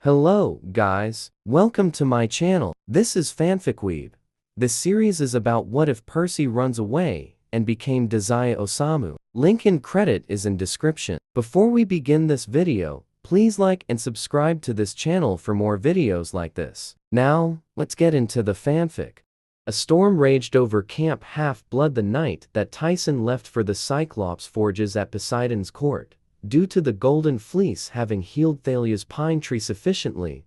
Hello, guys. Welcome to my channel. This is Fanfic-Weeb. This series is about what if Percy runs away and became Dazai Osamu. Link in credit is in description. Before we begin this video, please like and subscribe to this channel for more videos like this. Now, let's get into the fanfic. A storm raged over Camp Half-Blood the night that Tyson left for the Cyclops forges at Poseidon's court. Due to the Golden Fleece having healed Thalia's pine tree sufficiently,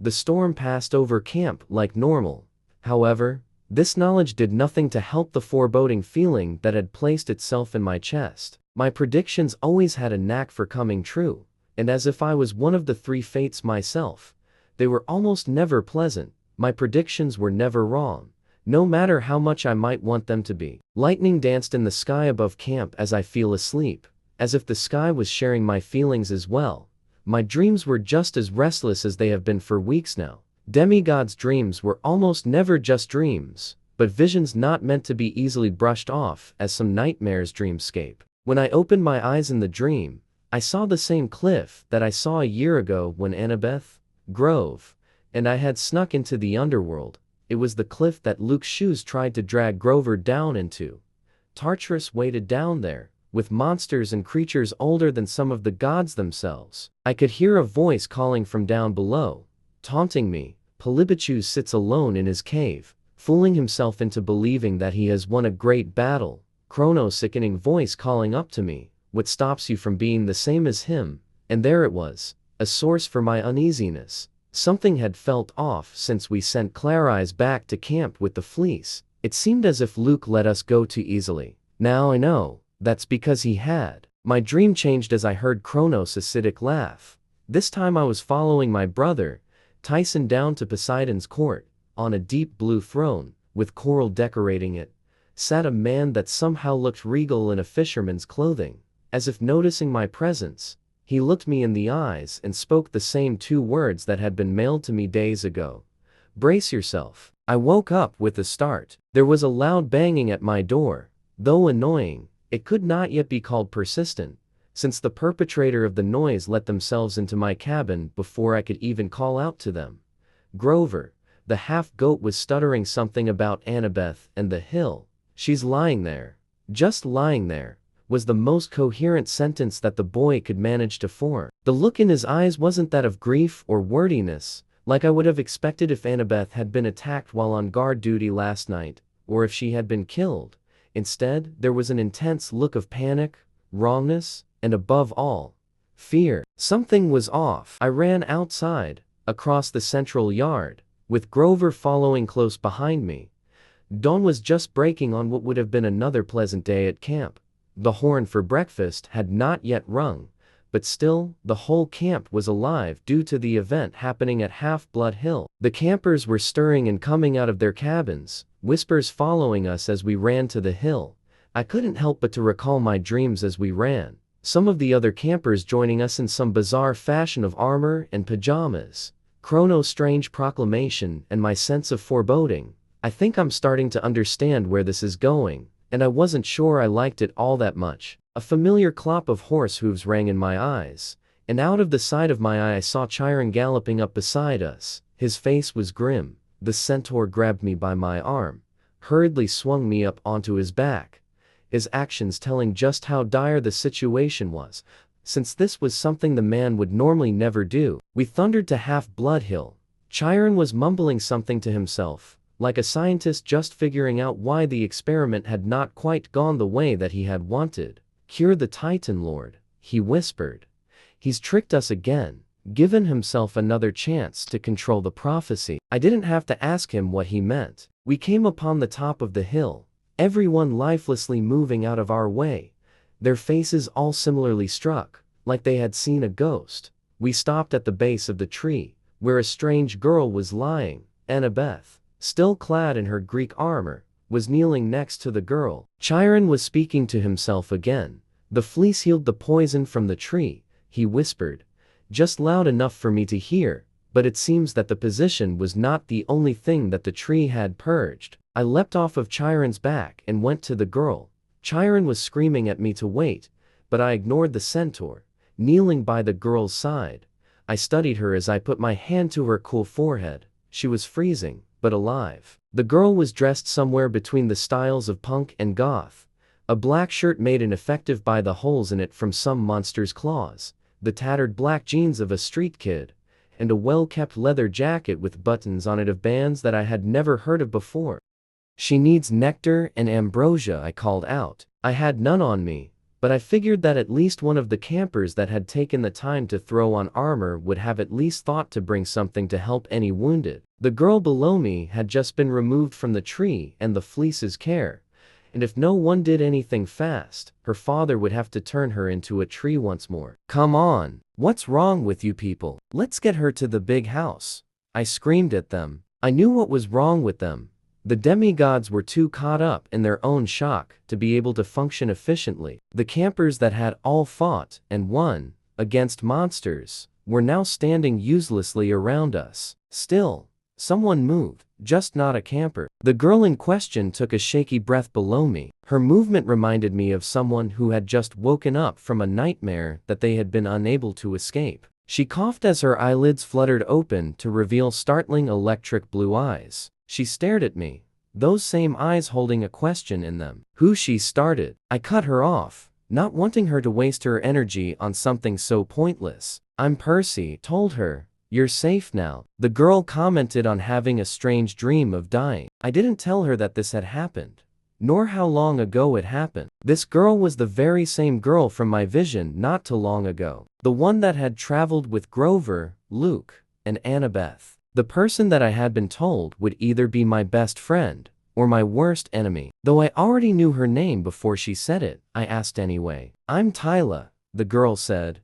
the storm passed over camp like normal. However, this knowledge did nothing to help the foreboding feeling that had placed itself in my chest. My predictions always had a knack for coming true, and as if I was one of the three fates myself, they were almost never pleasant. My predictions were never wrong, no matter how much I might want them to be. Lightning danced in the sky above camp as I fell asleep, as if the sky was sharing my feelings as well. My dreams were just as restless as they have been for weeks now. Demigod's dreams were almost never just dreams, but visions not meant to be easily brushed off as some nightmare's dreamscape. When I opened my eyes in the dream, I saw the same cliff that I saw a year ago when Annabeth, Grove, and I had snuck into the underworld. It was the cliff that Luke's shoes tried to drag Grover down into. Tartarus waited down there, with monsters and creatures older than some of the gods themselves. I could hear a voice calling from down below, taunting me. Polybichus sits alone in his cave, fooling himself into believing that he has won a great battle. Chronos' sickening voice calling up to me, what stops you from being the same as him? And there it was, a source for my uneasiness. Something had felt off since we sent Clarice back to camp with the fleece. It seemed as if Luke let us go too easily. Now I know. That's because he had. My dream changed as I heard Chronos' acidic laugh. This time I was following my brother, Tyson, down to Poseidon's court. On a deep blue throne, with coral decorating it, sat a man that somehow looked regal in a fisherman's clothing. As if noticing my presence, he looked me in the eyes and spoke the same two words that had been mailed to me days ago. Brace yourself. I woke up with a start. There was a loud banging at my door. Though annoying, it could not yet be called persistent, since the perpetrator of the noise let themselves into my cabin before I could even call out to them. Grover, the half-goat, was stuttering something about Annabeth and the hill. She's lying there. Just lying there, was the most coherent sentence that the boy could manage to form. The look in his eyes wasn't that of grief or wordiness, like I would have expected if Annabeth had been attacked while on guard duty last night, or if she had been killed. Instead, there was an intense look of panic, wrongness, and above all, fear. Something was off. I ran outside, across the central yard, with Grover following close behind me. Dawn was just breaking on what would have been another pleasant day at camp. The horn for breakfast had not yet rung, but still, the whole camp was alive due to the event happening at Half-Blood Hill. The campers were stirring and coming out of their cabins, whispers following us as we ran to the hill. I couldn't help but to recall my dreams as we ran. Some of the other campers joining us in some bizarre fashion of armor and pajamas. Chronos' strange proclamation and my sense of foreboding. I think I'm starting to understand where this is going, and I wasn't sure I liked it all that much. A familiar clop of horse hooves rang in my eyes, and out of the side of my eye I saw Chiron galloping up beside us. His face was grim. The centaur grabbed me by my arm, hurriedly swung me up onto his back, his actions telling just how dire the situation was, since this was something the man would normally never do. We thundered to Half-Blood Hill. Chiron was mumbling something to himself, like a scientist just figuring out why the experiment had not quite gone the way that he had wanted. "Cure the Titan Lord," he whispered. "He's tricked us again, given himself another chance to control the prophecy." I didn't have to ask him what he meant. We came upon the top of the hill, everyone lifelessly moving out of our way, their faces all similarly struck, like they had seen a ghost. We stopped at the base of the tree, where a strange girl was lying. Annabeth, still clad in her Greek armor, was kneeling next to the girl. Chiron was speaking to himself again. "The fleece healed the poison from the tree," he whispered, just loud enough for me to hear, but it seems that the position was not the only thing that the tree had purged. I leapt off of Chiron's back and went to the girl. Chiron was screaming at me to wait, but I ignored the centaur, kneeling by the girl's side. I studied her as I put my hand to her cool forehead. She was freezing, but alive. The girl was dressed somewhere between the styles of punk and goth. A black shirt made ineffective by the holes in it from some monster's claws, the tattered black jeans of a street kid, and a well-kept leather jacket with buttons on it of bands that I had never heard of before. "She needs nectar and ambrosia," I called out. I had none on me, but I figured that at least one of the campers that had taken the time to throw on armor would have at least thought to bring something to help any wounded. The girl below me had just been removed from the tree and the fleece's care, and if no one did anything fast, her father would have to turn her into a tree once more. "Come on, what's wrong with you people? Let's get her to the big house," I screamed at them. I knew what was wrong with them. The demigods were too caught up in their own shock to be able to function efficiently. The campers that had all fought and won against monsters were now standing uselessly around us. Still, someone moved, just not a camper. The girl in question took a shaky breath below me. Her movement reminded me of someone who had just woken up from a nightmare that they had been unable to escape. She coughed as her eyelids fluttered open to reveal startling electric blue eyes. She stared at me, those same eyes holding a question in them. "Who?" she started. I cut her off, not wanting her to waste her energy on something so pointless. "I'm Percy," told her. "You're safe now." The girl commented on having a strange dream of dying. I didn't tell her that this had happened, nor how long ago it happened. This girl was the very same girl from my vision not too long ago. The one that had traveled with Grover, Luke, and Annabeth. The person that I had been told would either be my best friend or my worst enemy. Though I already knew her name before she said it, I asked anyway. "I'm Tyla," the girl said.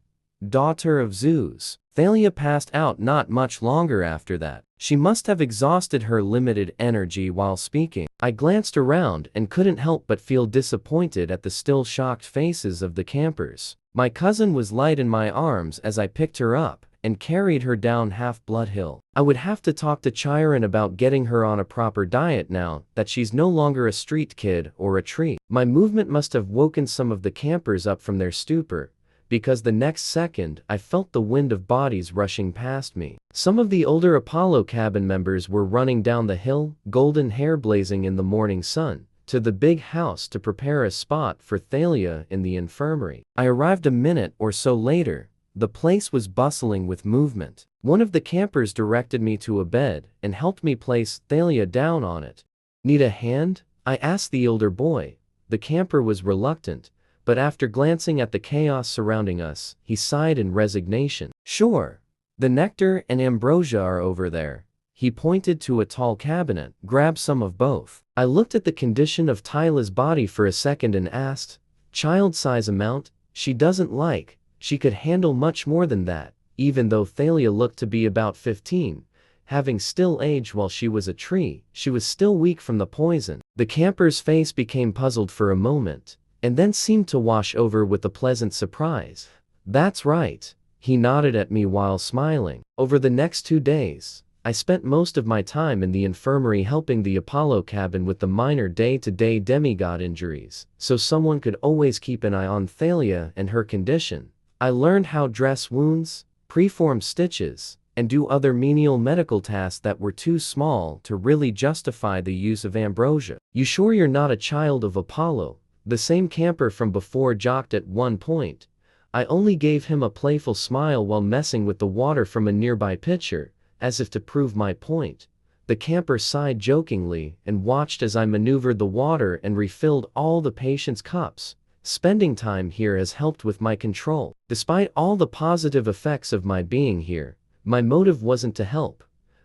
"Daughter of Zeus." Thalia passed out not much longer after that. She must have exhausted her limited energy while speaking. I glanced around and couldn't help but feel disappointed at the still shocked faces of the campers. My cousin was light in my arms as I picked her up and carried her down Half-Blood Hill. I would have to talk to Chiron about getting her on a proper diet now that she's no longer a street kid or a tree. My movement must have woken some of the campers up from their stupor, because the next second I felt the wind of bodies rushing past me. Some of the older Apollo cabin members were running down the hill, golden hair blazing in the morning sun, to the big house to prepare a spot for Thalia in the infirmary. I arrived a minute or so later. The place was bustling with movement. One of the campers directed me to a bed and helped me place Thalia down on it. "Need a hand?" I asked the older boy. The camper was reluctant, but after glancing at the chaos surrounding us, he sighed in resignation. "Sure. The nectar and ambrosia are over there." He pointed to a tall cabinet. "Grab some of both." I looked at the condition of Tyla's body for a second and asked, "Child size amount?" "She doesn't like. She could handle much more than that." Even though Thalia looked to be about 15, having still aged while she was a tree, she was still weak from the poison. The camper's face became puzzled for a moment, and then seemed to wash over with a pleasant surprise. "That's right." He nodded at me while smiling. Over the next 2 days, I spent most of my time in the infirmary helping the Apollo cabin with the minor day-to-day demigod injuries, so someone could always keep an eye on Thalia and her condition. I learned how to dress wounds, preform stitches, and do other menial medical tasks that were too small to really justify the use of ambrosia. "You sure you're not a child of Apollo?" The same camper from before jocked at one point. I only gave him a playful smile while messing with the water from a nearby pitcher, as if to prove my point. The camper sighed jokingly and watched as I maneuvered the water and refilled all the patient's cups. Spending time here has helped with my control. Despite all the positive effects of my being here, my motive wasn't to help,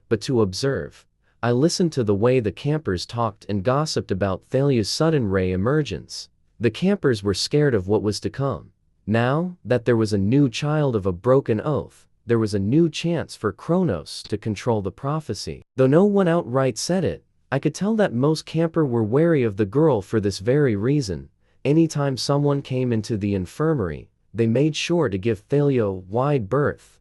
but to observe. I listened to the way the campers talked and gossiped about Thalia's sudden ray emergence. The campers were scared of what was to come. Now that there was a new child of a broken oath, there was a new chance for Kronos to control the prophecy. Though no one outright said it, I could tell that most campers were wary of the girl for this very reason. Anytime someone came into the infirmary, they made sure to give Thalia a wide berth.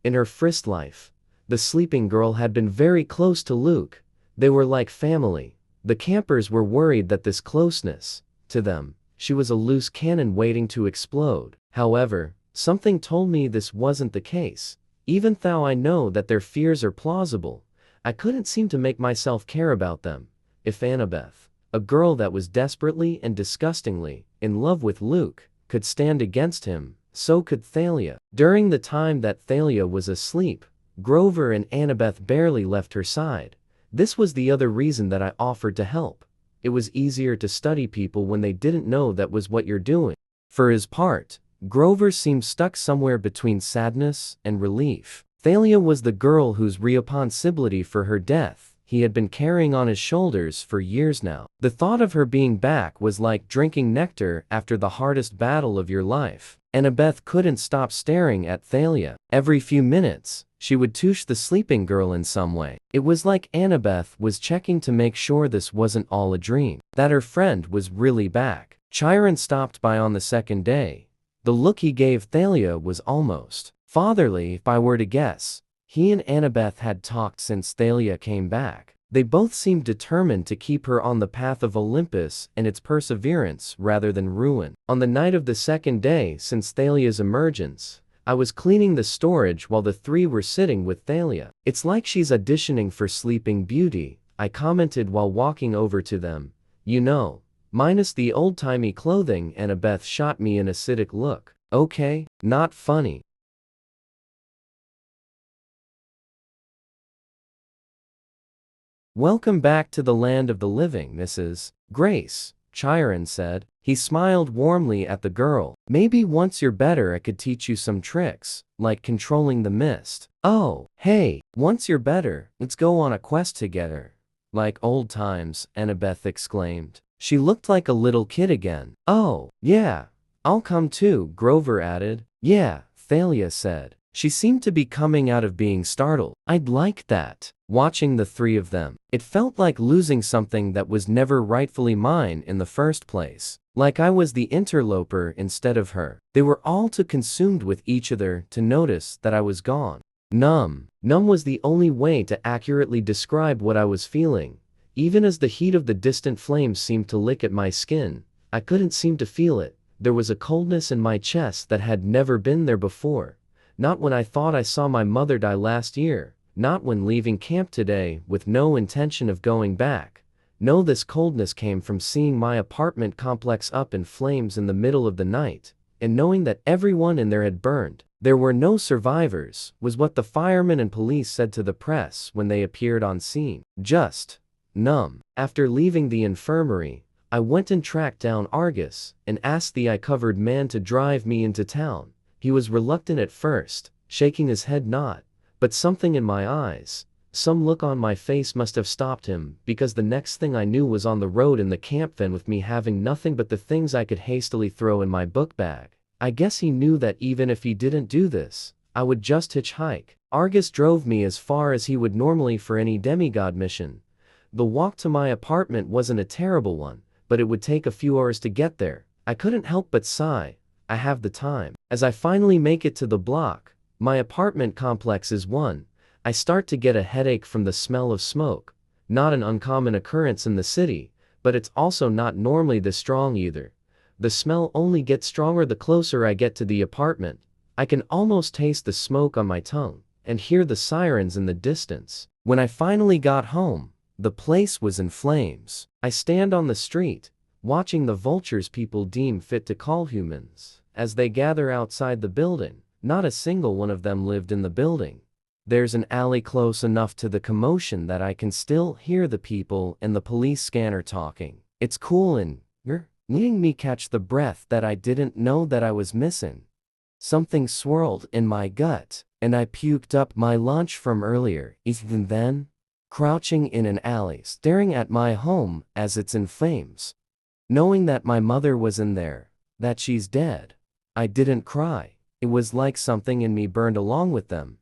In her first life, the sleeping girl had been very close to Luke. They were like family. The campers were worried that this closeness, to them, she was a loose cannon waiting to explode. However, something told me this wasn't the case. Even though I know that their fears are plausible, I couldn't seem to make myself care about them. If Annabeth, a girl that was desperately and disgustingly in love with Luke, could stand against him, so could Thalia. During the time that Thalia was asleep, Grover and Annabeth barely left her side. This was the other reason that I offered to help. It was easier to study people when they didn't know that was what you're doing. For his part, Grover seemed stuck somewhere between sadness and relief. Thalia was the girl whose responsibility for her death he had been carrying on his shoulders for years now. The thought of her being back was like drinking nectar after the hardest battle of your life. Annabeth couldn't stop staring at Thalia. Every few minutes, she would touch the sleeping girl in some way. It was like Annabeth was checking to make sure this wasn't all a dream, that her friend was really back. Chiron stopped by on the second day. The look he gave Thalia was almost fatherly, if I were to guess. He and Annabeth had talked since Thalia came back. They both seemed determined to keep her on the path of Olympus and its perseverance rather than ruin. On the night of the second day since Thalia's emergence, I was cleaning the storage while the three were sitting with Thalia. "It's like she's auditioning for Sleeping Beauty," I commented while walking over to them. "You know, minus the old-timey clothing." Annabeth shot me an acidic look. "Okay, not funny." "Welcome back to the land of the living, Mrs. Grace," Chiron said. He smiled warmly at the girl. "Maybe once you're better I could teach you some tricks, like controlling the mist." "Oh, hey, once you're better, let's go on a quest together." "Like old times," Annabeth exclaimed. She looked like a little kid again. "Oh, yeah, I'll come too," Grover added. "Yeah," Thalia said. She seemed to be coming out of being startled. "I'd like that." Watching the three of them, it felt like losing something that was never rightfully mine in the first place. Like I was the interloper instead of her. They were all too consumed with each other to notice that I was gone. Numb. Numb was the only way to accurately describe what I was feeling. Even as the heat of the distant flames seemed to lick at my skin, I couldn't seem to feel it. There was a coldness in my chest that had never been there before. Not when I thought I saw my mother die last year. Not when leaving camp today with no intention of going back. No, this coldness came from seeing my apartment complex up in flames in the middle of the night, and knowing that everyone in there had burned. There were no survivors, was what the firemen and police said to the press when they appeared on scene. Just numb. After leaving the infirmary, I went and tracked down Argus and asked the eye-covered man to drive me into town. He was reluctant at first, shaking his head not. But something in my eyes, some look on my face must have stopped him, because the next thing I knew was on the road in the camp van with me having nothing but the things I could hastily throw in my book bag. I guess he knew that even if he didn't do this, I would just hitchhike. Argus drove me as far as he would normally for any demigod mission. The walk to my apartment wasn't a terrible one, but it would take a few hours to get there. I couldn't help but sigh. I have the time. As I finally make it to the block, my apartment complex is one. I start to get a headache from the smell of smoke. Not an uncommon occurrence in the city, but it's also not normally this strong either. The smell only gets stronger the closer I get to the apartment. I can almost taste the smoke on my tongue, and hear the sirens in the distance. When I finally got home, the place was in flames. I stand on the street, watching the vultures people deem fit to call humans, as they gather outside the building. Not a single one of them lived in the building. There's an alley close enough to the commotion that I can still hear the people and the police scanner talking. It's cool and letting me catch the breath that I didn't know that I was missing. Something swirled in my gut, and I puked up my lunch from earlier. Even then, crouching in an alley, staring at my home as it's in flames, knowing that my mother was in there, that she's dead, I didn't cry. It was like something in me burned along with them,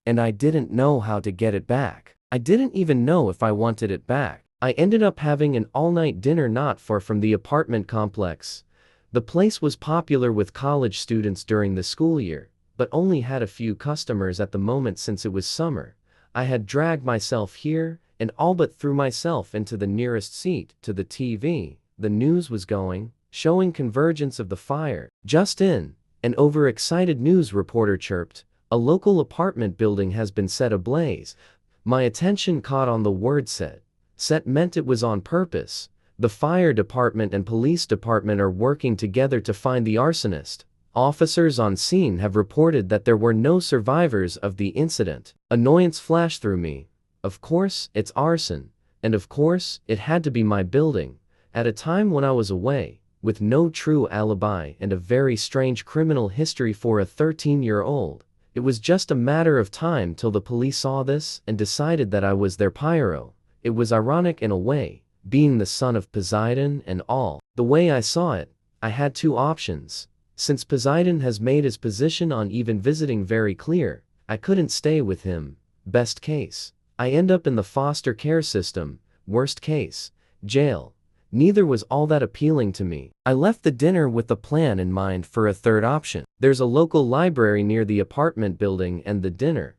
and I didn't know how to get it back. I didn't even know if I wanted it back. I ended up having an all-night dinner not far from the apartment complex. The place was popular with college students during the school year, but only had a few customers at the moment since it was summer. I had dragged myself here and all but threw myself into the nearest seat to the TV. The news was going, showing convergence of the fire. Just in. An overexcited news reporter chirped, A local apartment building has been set ablaze. My attention caught on the word set. Set meant it was on purpose. The fire department and police department are working together to find the arsonist. Officers on scene have reported that there were no survivors of the incident. Annoyance flashed through me. Of course, it's arson. And of course, it had to be my building. At a time when I was away, with no true alibi and a very strange criminal history for a 13-year-old. It was just a matter of time till the police saw this and decided that I was their pyro. It was ironic in a way, being the son of Poseidon and all. The way I saw it, I had two options. Since Poseidon has made his position on even visiting very clear, I couldn't stay with him. Best case, I end up in the foster care system. Worst case, jail. Neither was all that appealing to me. I left the dinner with the plan in mind for a third option. There's a local library near the apartment building and the dinner.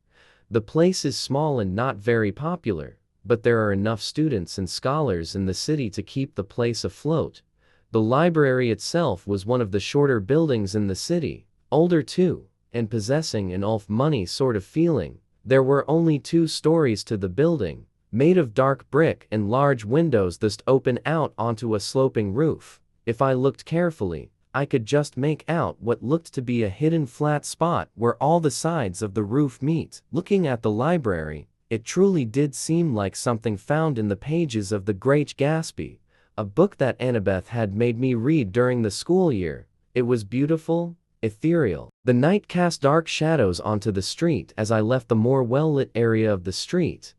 The place is small and not very popular, but there are enough students and scholars in the city to keep the place afloat. The library itself was one of the shorter buildings in the city, older too, and possessing an old money sort of feeling. There were only 2 stories to the building, made of dark brick and large windows that open out onto a sloping roof. If I looked carefully, I could just make out what looked to be a hidden flat spot where all the sides of the roof meet. Looking at the library, it truly did seem like something found in the pages of The Great Gatsby, a book that Annabeth had made me read during the school year. It was beautiful, ethereal. The night cast dark shadows onto the street as I left the more well-lit area of the street.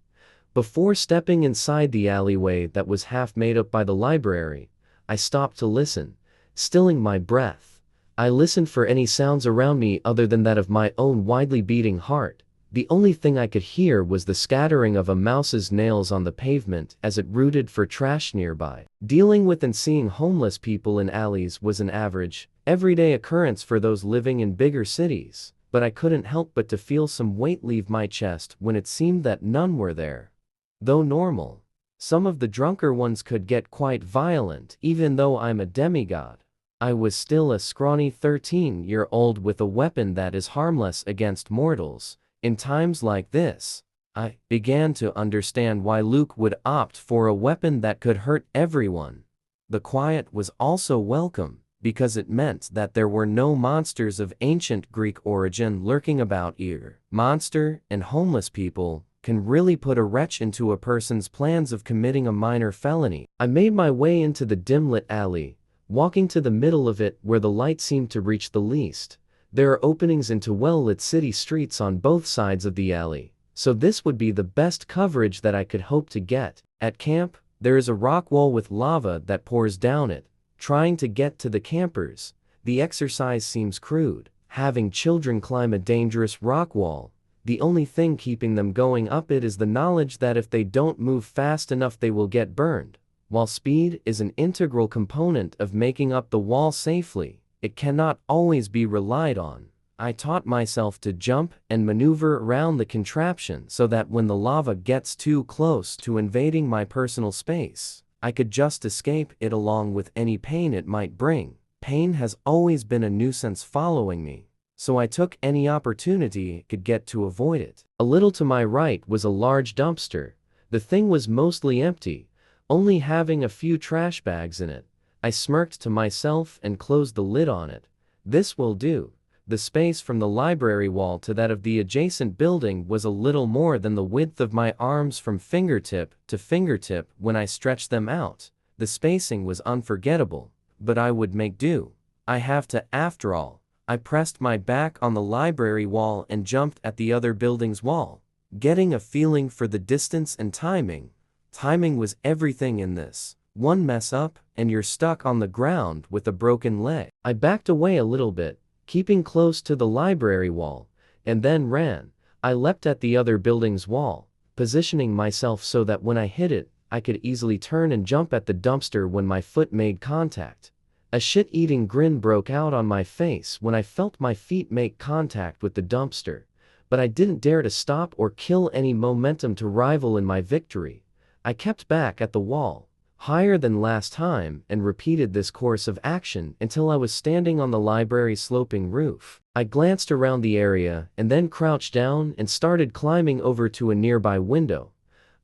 Before stepping inside the alleyway that was half made up by the library, I stopped to listen, stilling my breath. I listened for any sounds around me other than that of my own widely beating heart. The only thing I could hear was the scattering of a mouse's nails on the pavement as it rooted for trash nearby. Dealing with and seeing homeless people in alleys was an average, everyday occurrence for those living in bigger cities, but I couldn't help but to feel some weight leave my chest when it seemed that none were there. Though normal, some of the drunker ones could get quite violent. Even though I'm a demigod, I was still a scrawny 13-year-old with a weapon that is harmless against mortals. In times like this, I began to understand why Luke would opt for a weapon that could hurt everyone. The quiet was also welcome, because it meant that there were no monsters of ancient Greek origin lurking about here. Monster and homeless people can really put a wrench into a person's plans of committing a minor felony. I made my way into the dim-lit alley, walking to the middle of it where the light seemed to reach the least. There are openings into well-lit city streets on both sides of the alley, so this would be the best coverage that I could hope to get. At camp, there is a rock wall with lava that pours down it. Trying to get to the campers, the exercise seems crude. Having children climb a dangerous rock wall, the only thing keeping them going up it is the knowledge that if they don't move fast enough they will get burned. While speed is an integral component of making up the wall safely, it cannot always be relied on. I taught myself to jump and maneuver around the contraption so that when the lava gets too close to invading my personal space, I could just escape it along with any pain it might bring. Pain has always been a nuisance following me, so I took any opportunity I could get to avoid it. A little to my right was a large dumpster. The thing was mostly empty, only having a few trash bags in it. I smirked to myself and closed the lid on it. This will do. The space from the library wall to that of the adjacent building was a little more than the width of my arms from fingertip to fingertip when I stretched them out. The spacing was unforgettable, but I would make do. I have to after all. I pressed my back on the library wall and jumped at the other building's wall, getting a feeling for the distance and timing. Timing was everything in this. One mess up, and you're stuck on the ground with a broken leg. I backed away a little bit, keeping close to the library wall, and then ran. I leapt at the other building's wall, positioning myself so that when I hit it, I could easily turn and jump at the dumpster when my foot made contact. A shit-eating grin broke out on my face when I felt my feet make contact with the dumpster, but I didn't dare to stop or kill any momentum to rival in my victory. I kept back at the wall, higher than last time, and repeated this course of action until I was standing on the library's sloping roof. I glanced around the area and then crouched down and started climbing over to a nearby window.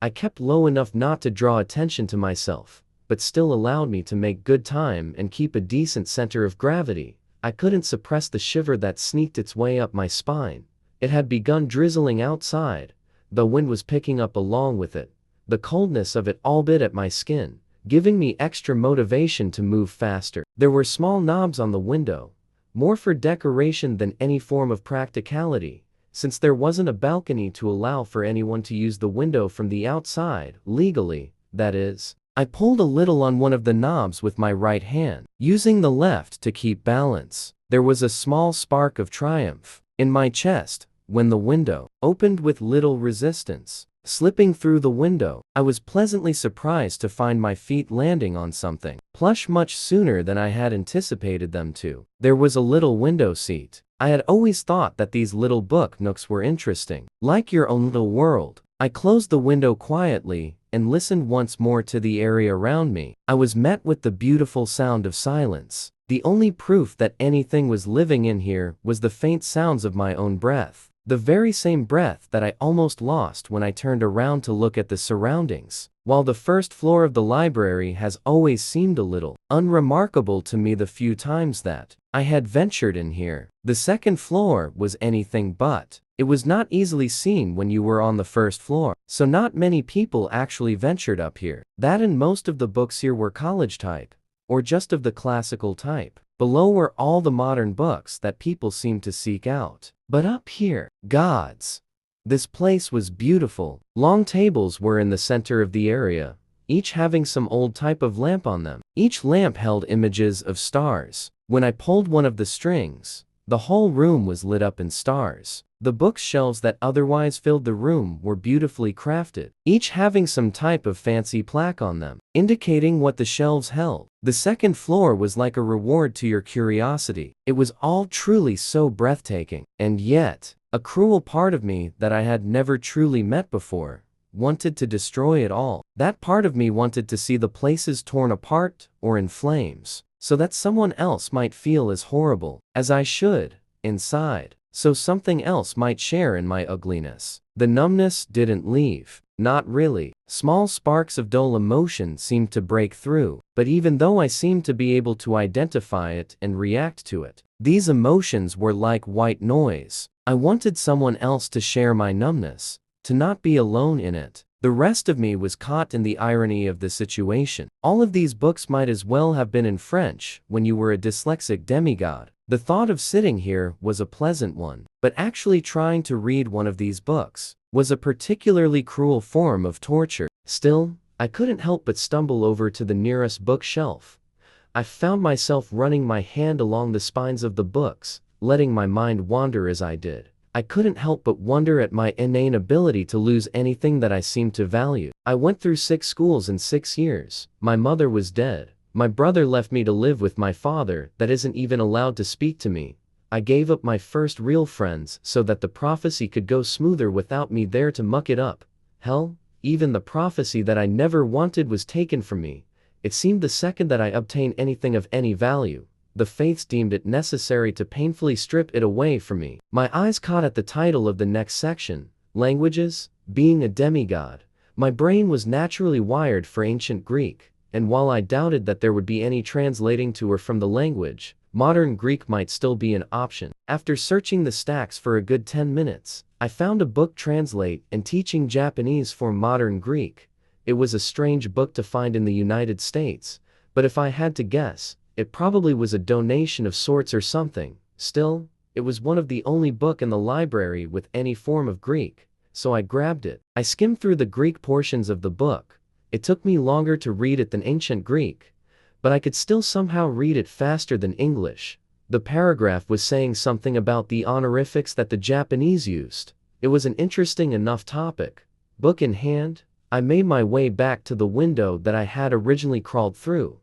I kept low enough not to draw attention to myself, but still allowed me to make good time and keep a decent center of gravity. I couldn't suppress the shiver that sneaked its way up my spine. It had begun drizzling outside. The wind was picking up along with it. The coldness of it all bit at my skin, giving me extra motivation to move faster. There were small knobs on the window, more for decoration than any form of practicality, since there wasn't a balcony to allow for anyone to use the window from the outside, legally, that is. I pulled a little on one of the knobs with my right hand, using the left to keep balance. There was a small spark of triumph in my chest when the window opened with little resistance. Slipping through the window, I was pleasantly surprised to find my feet landing on something plush much sooner than I had anticipated them to. There was a little window seat. I had always thought that these little book nooks were interesting, like your own little world. I closed the window quietly and listened once more to the area around me. I was met with the beautiful sound of silence. The only proof that anything was living in here was the faint sounds of my own breath. The very same breath that I almost lost when I turned around to look at the surroundings. While the first floor of the library has always seemed a little unremarkable to me the few times that I had ventured in here, the second floor was anything but. It was not easily seen when you were on the first floor, so not many people actually ventured up here. That and most of the books here were college type, or just of the classical type. Below were all the modern books that people seem to seek out. But up here, gods! This place was beautiful. Long tables were in the center of the area, each having some old type of lamp on them. Each lamp held images of stars. When I pulled one of the strings, the whole room was lit up in stars. The bookshelves that otherwise filled the room were beautifully crafted, each having some type of fancy plaque on them, indicating what the shelves held. The second floor was like a reward to your curiosity. It was all truly so breathtaking, and yet, a cruel part of me that I had never truly met before wanted to destroy it all. That part of me wanted to see the places torn apart or in flames, so that someone else might feel as horrible as I should inside. So something else might share in my ugliness. The numbness didn't leave. Not really. Small sparks of dull emotion seemed to break through, but even though I seemed to be able to identify it and react to it, these emotions were like white noise. I wanted someone else to share my numbness, to not be alone in it. The rest of me was caught in the irony of the situation. All of these books might as well have been in French when you were a dyslexic demigod. The thought of sitting here was a pleasant one, but actually trying to read one of these books was a particularly cruel form of torture. Still, I couldn't help but stumble over to the nearest bookshelf. I found myself running my hand along the spines of the books, letting my mind wander as I did. I couldn't help but wonder at my inane ability to lose anything that I seemed to value. I went through 6 schools in 6 years. My mother was dead. My brother left me to live with my father that isn't even allowed to speak to me. I gave up my first real friends so that the prophecy could go smoother without me there to muck it up. Hell, even the prophecy that I never wanted was taken from me. It seemed the second that I obtained anything of any value, the fates deemed it necessary to painfully strip it away from me. My eyes caught at the title of the next section, Languages, Being a Demigod. My brain was naturally wired for ancient Greek, and while I doubted that there would be any translating to or from the language, modern Greek might still be an option. After searching the stacks for a good 10 minutes, I found a book translate and teaching Japanese for modern Greek. It was a strange book to find in the United States, but if I had to guess, it probably was a donation of sorts or something. Still, it was one of the only book in the library with any form of Greek, so I grabbed it. I skimmed through the Greek portions of the book. It took me longer to read it than ancient Greek, but I could still somehow read it faster than English. The paragraph was saying something about the honorifics that the Japanese used. It was an interesting enough topic. Book in hand, I made my way back to the window that I had originally crawled through.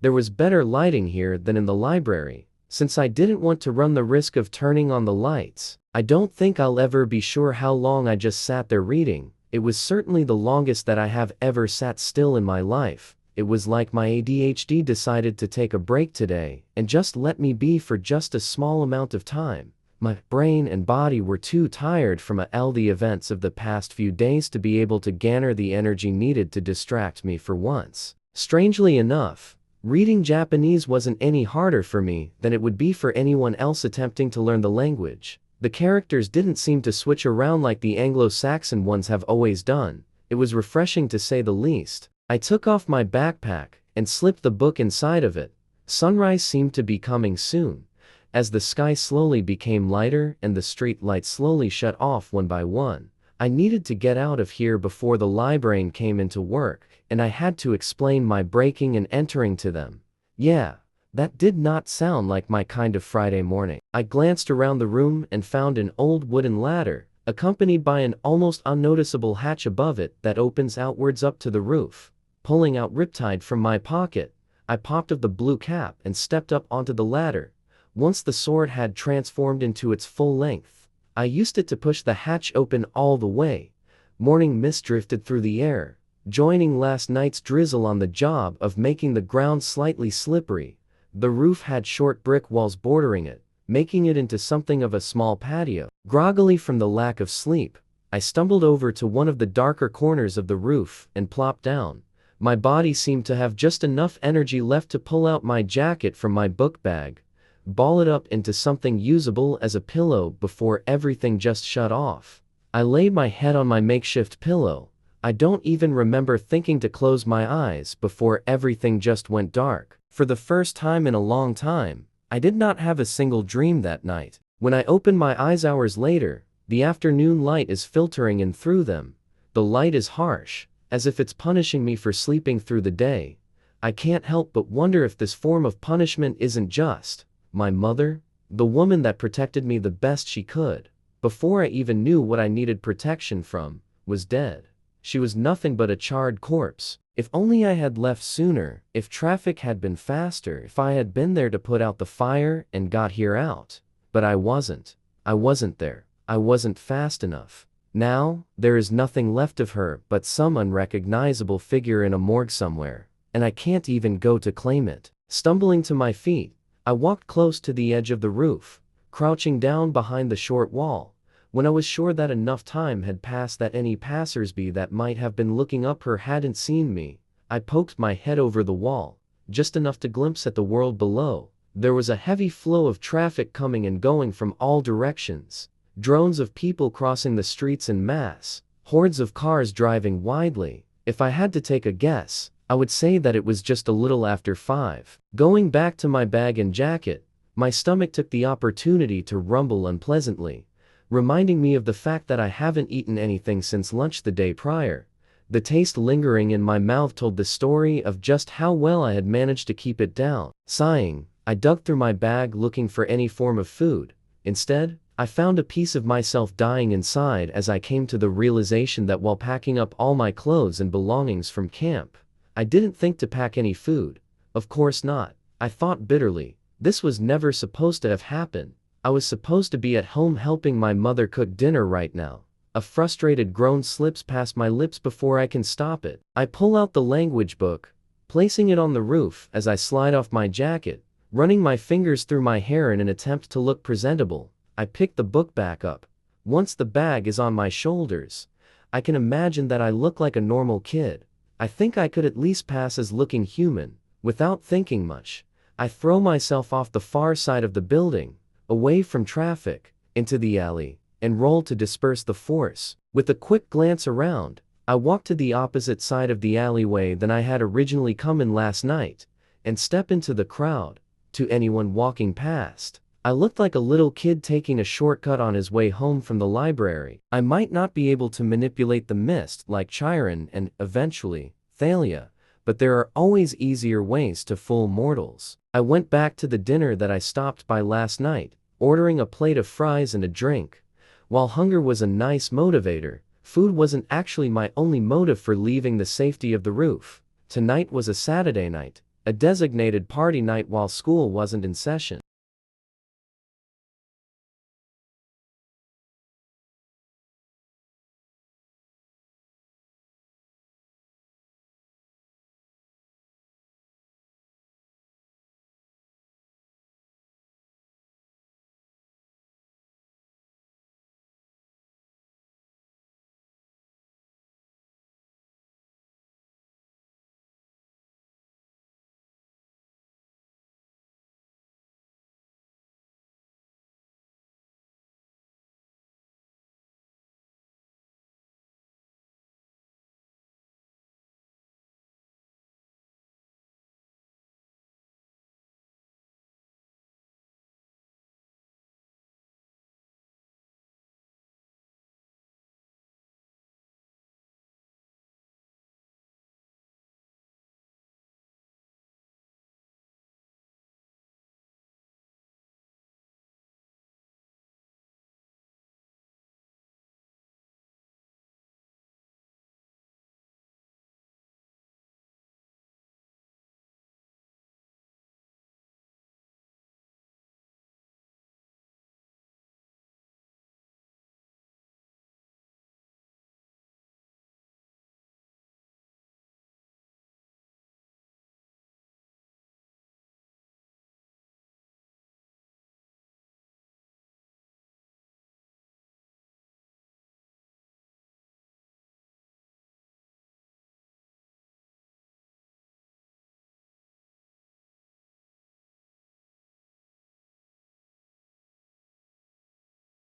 There was better lighting here than in the library, since I didn't want to run the risk of turning on the lights. I don't think I'll ever be sure how long I just sat there reading. It was certainly the longest that I have ever sat still in my life. It was like my ADHD decided to take a break today and just let me be for just a small amount of time. My brain and body were too tired from all the events of the past few days to be able to garner the energy needed to distract me for once. Strangely enough, reading Japanese wasn't any harder for me than it would be for anyone else attempting to learn the language. The characters didn't seem to switch around like the Anglo-Saxon ones have always done. It was refreshing to say the least. I took off my backpack and slipped the book inside of it. Sunrise seemed to be coming soon. As the sky slowly became lighter and the street lights slowly shut off one by one, I needed to get out of here before the librarian came into work, and I had to explain my breaking and entering to them. Yeah, that did not sound like my kind of Friday morning. I glanced around the room and found an old wooden ladder, accompanied by an almost unnoticeable hatch above it that opens outwards up to the roof. Pulling out Riptide from my pocket, I popped off the blue cap and stepped up onto the ladder. Once the sword had transformed into its full length, I used it to push the hatch open all the way. Morning mist drifted through the air, joining last night's drizzle on the job of making the ground slightly slippery. The roof had short brick walls bordering it, making it into something of a small patio. Groggily from the lack of sleep, I stumbled over to one of the darker corners of the roof and plopped down. My body seemed to have just enough energy left to pull out my jacket from my book bag, ball it up into something usable as a pillow before everything just shut off. I laid my head on my makeshift pillow. I don't even remember thinking to close my eyes before everything just went dark. For the first time in a long time, I did not have a single dream that night. When I opened my eyes hours later, the afternoon light is filtering in through them. The light is harsh, as if it's punishing me for sleeping through the day. I can't help but wonder if this form of punishment isn't just. My mother, the woman that protected me the best she could, before I even knew what I needed protection from, was dead. She was nothing but a charred corpse. If only I had left sooner, if traffic had been faster, if I had been there to put out the fire and got here out. But I wasn't. I wasn't there. I wasn't fast enough. Now, there is nothing left of her but some unrecognizable figure in a morgue somewhere, and I can't even go to claim it. Stumbling to my feet, I walked close to the edge of the roof, crouching down behind the short wall. When I was sure that enough time had passed that any passersby that might have been looking up her hadn't seen me, I poked my head over the wall, just enough to glimpse at the world below. There was a heavy flow of traffic coming and going from all directions. Drones of people crossing the streets en masse, hordes of cars driving widely. If I had to take a guess, I would say that it was just a little after 5. Going back to my bag and jacket, my stomach took the opportunity to rumble unpleasantly, reminding me of the fact that I haven't eaten anything since lunch the day prior. The taste lingering in my mouth told the story of just how well I had managed to keep it down. Sighing, I dug through my bag looking for any form of food. Instead, I found a piece of myself dying inside as I came to the realization that while packing up all my clothes and belongings from camp, I didn't think to pack any food. Of course not, I thought bitterly. This was never supposed to have happened. I was supposed to be at home helping my mother cook dinner right now. A frustrated groan slips past my lips before I can stop it. I pull out the language book, placing it on the roof as I slide off my jacket, running my fingers through my hair in an attempt to look presentable. I pick the book back up. Once the bag is on my shoulders, I can imagine that I look like a normal kid. I think I could at least pass as looking human. Without thinking much, I throw myself off the far side of the building, away from traffic, into the alley, and roll to disperse the force. With a quick glance around, I walk to the opposite side of the alleyway than I had originally come in last night, and step into the crowd. To anyone walking past, I looked like a little kid taking a shortcut on his way home from the library. I might not be able to manipulate the mist like Chiron and, eventually, Thalia, but there are always easier ways to fool mortals. I went back to the dinner that I stopped by last night, ordering a plate of fries and a drink. While hunger was a nice motivator, food wasn't actually my only motive for leaving the safety of the roof. Tonight was a Saturday night, a designated party night while school wasn't in session.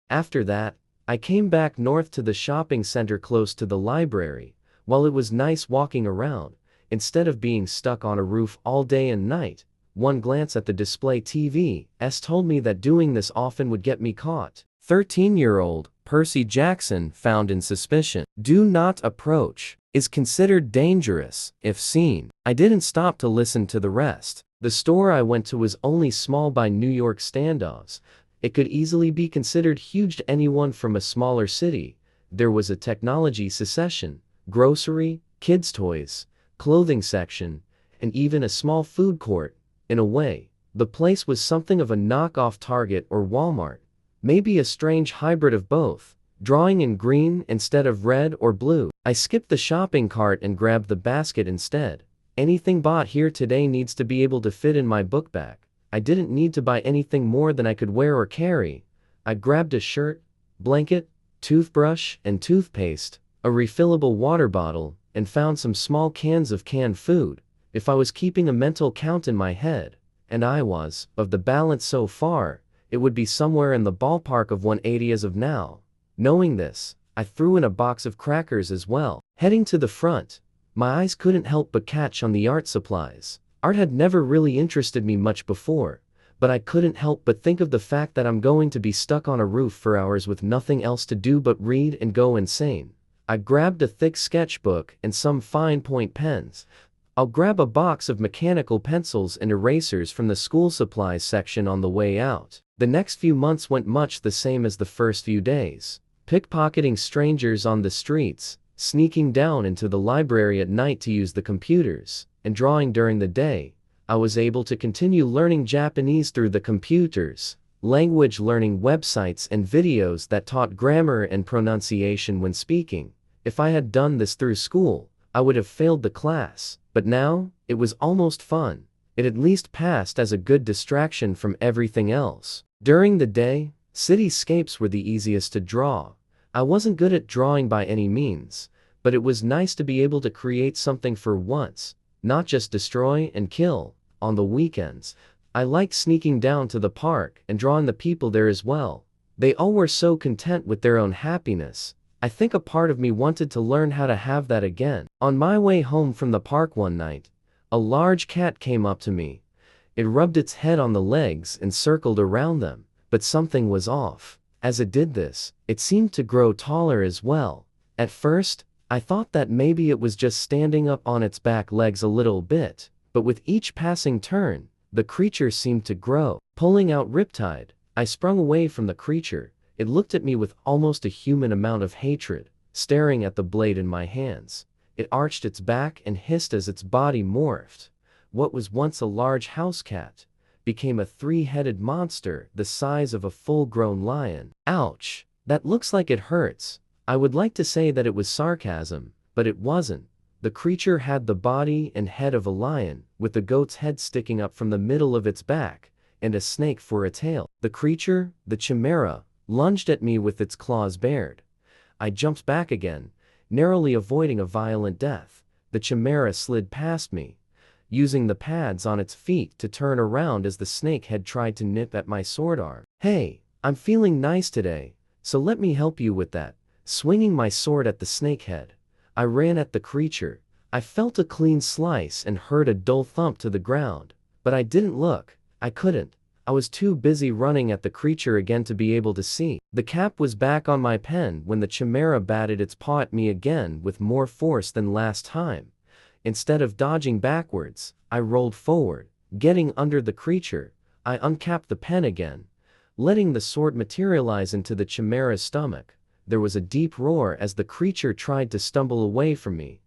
After that, I came back north to the shopping center close to the library. While it was nice walking around, instead of being stuck on a roof all day and night, one glance at the display TVs told me that doing this often would get me caught. 13-year-old Percy Jackson found in suspicion. Do not approach. Is considered dangerous if seen. I didn't stop to listen to the rest. The store I went to was only small by New York standards. It could easily be considered huge to anyone from a smaller city. There was a technology section, grocery, kids' toys, clothing section, and even a small food court. In a way, the place was something of a knockoff Target or Walmart. Maybe a strange hybrid of both, drawing in green instead of red or blue. I skipped the shopping cart and grabbed the basket instead. Anything bought here today needs to be able to fit in my book bag. I didn't need to buy anything more than I could wear or carry. I grabbed a shirt, blanket, toothbrush and toothpaste, a refillable water bottle, and found some small cans of canned food. If I was keeping a mental count in my head, and I was, of the balance so far, it would be somewhere in the ballpark of 180 as of now. Knowing this, I threw in a box of crackers as well. Heading to the front, my eyes couldn't help but catch on the art supplies. Art had never really interested me much before, but I couldn't help but think of the fact that I'm going to be stuck on a roof for hours with nothing else to do but read and go insane. I grabbed a thick sketchbook and some fine point pens. I'll grab a box of mechanical pencils and erasers from the school supplies section on the way out. The next few months went much the same as the first few days. Pickpocketing strangers on the streets, sneaking down into the library at night to use the computers, and drawing during the day. I was able to continue learning Japanese through the computers, language learning websites and videos that taught grammar and pronunciation when speaking. If I had done this through school, I would have failed the class, but now, it was almost fun. It at least passed as a good distraction from everything else. During the day, cityscapes were the easiest to draw. I wasn't good at drawing by any means, but it was nice to be able to create something for once, not just destroy and kill. On the weekends, I liked sneaking down to the park and drawing the people there as well. They all were so content with their own happiness. I think a part of me wanted to learn how to have that again. On my way home from the park one night, a large cat came up to me. It rubbed its head on the legs and circled around them, but something was off. As it did this, it seemed to grow taller as well. At first, I thought that maybe it was just standing up on its back legs a little bit, but with each passing turn, the creature seemed to grow. Pulling out Riptide, I sprung away from the creature. It looked at me with almost a human amount of hatred, staring at the blade in my hands. It arched its back and hissed as its body morphed. What was once a large house cat became a three-headed monster the size of a full-grown lion. Ouch! That looks like it hurts. I would like to say that it was sarcasm, but it wasn't. The creature had the body and head of a lion, with the goat's head sticking up from the middle of its back, and a snake for a tail. The creature, the chimera, lunged at me with its claws bared. I jumped back again, narrowly avoiding a violent death. The chimera slid past me, using the pads on its feet to turn around as the snake had tried to nip at my sword arm. Hey, I'm feeling nice today, so let me help you with that. Swinging my sword at the snakehead, I ran at the creature. I felt a clean slice and heard a dull thump to the ground, but I didn't look. I couldn't. I was too busy running at the creature again to be able to see. The cap was back on my pen when the chimera batted its paw at me again with more force than last time. Instead of dodging backwards, I rolled forward. Getting under the creature, I uncapped the pen again, letting the sword materialize into the chimera's stomach. There was a deep roar as the creature tried to stumble away from me.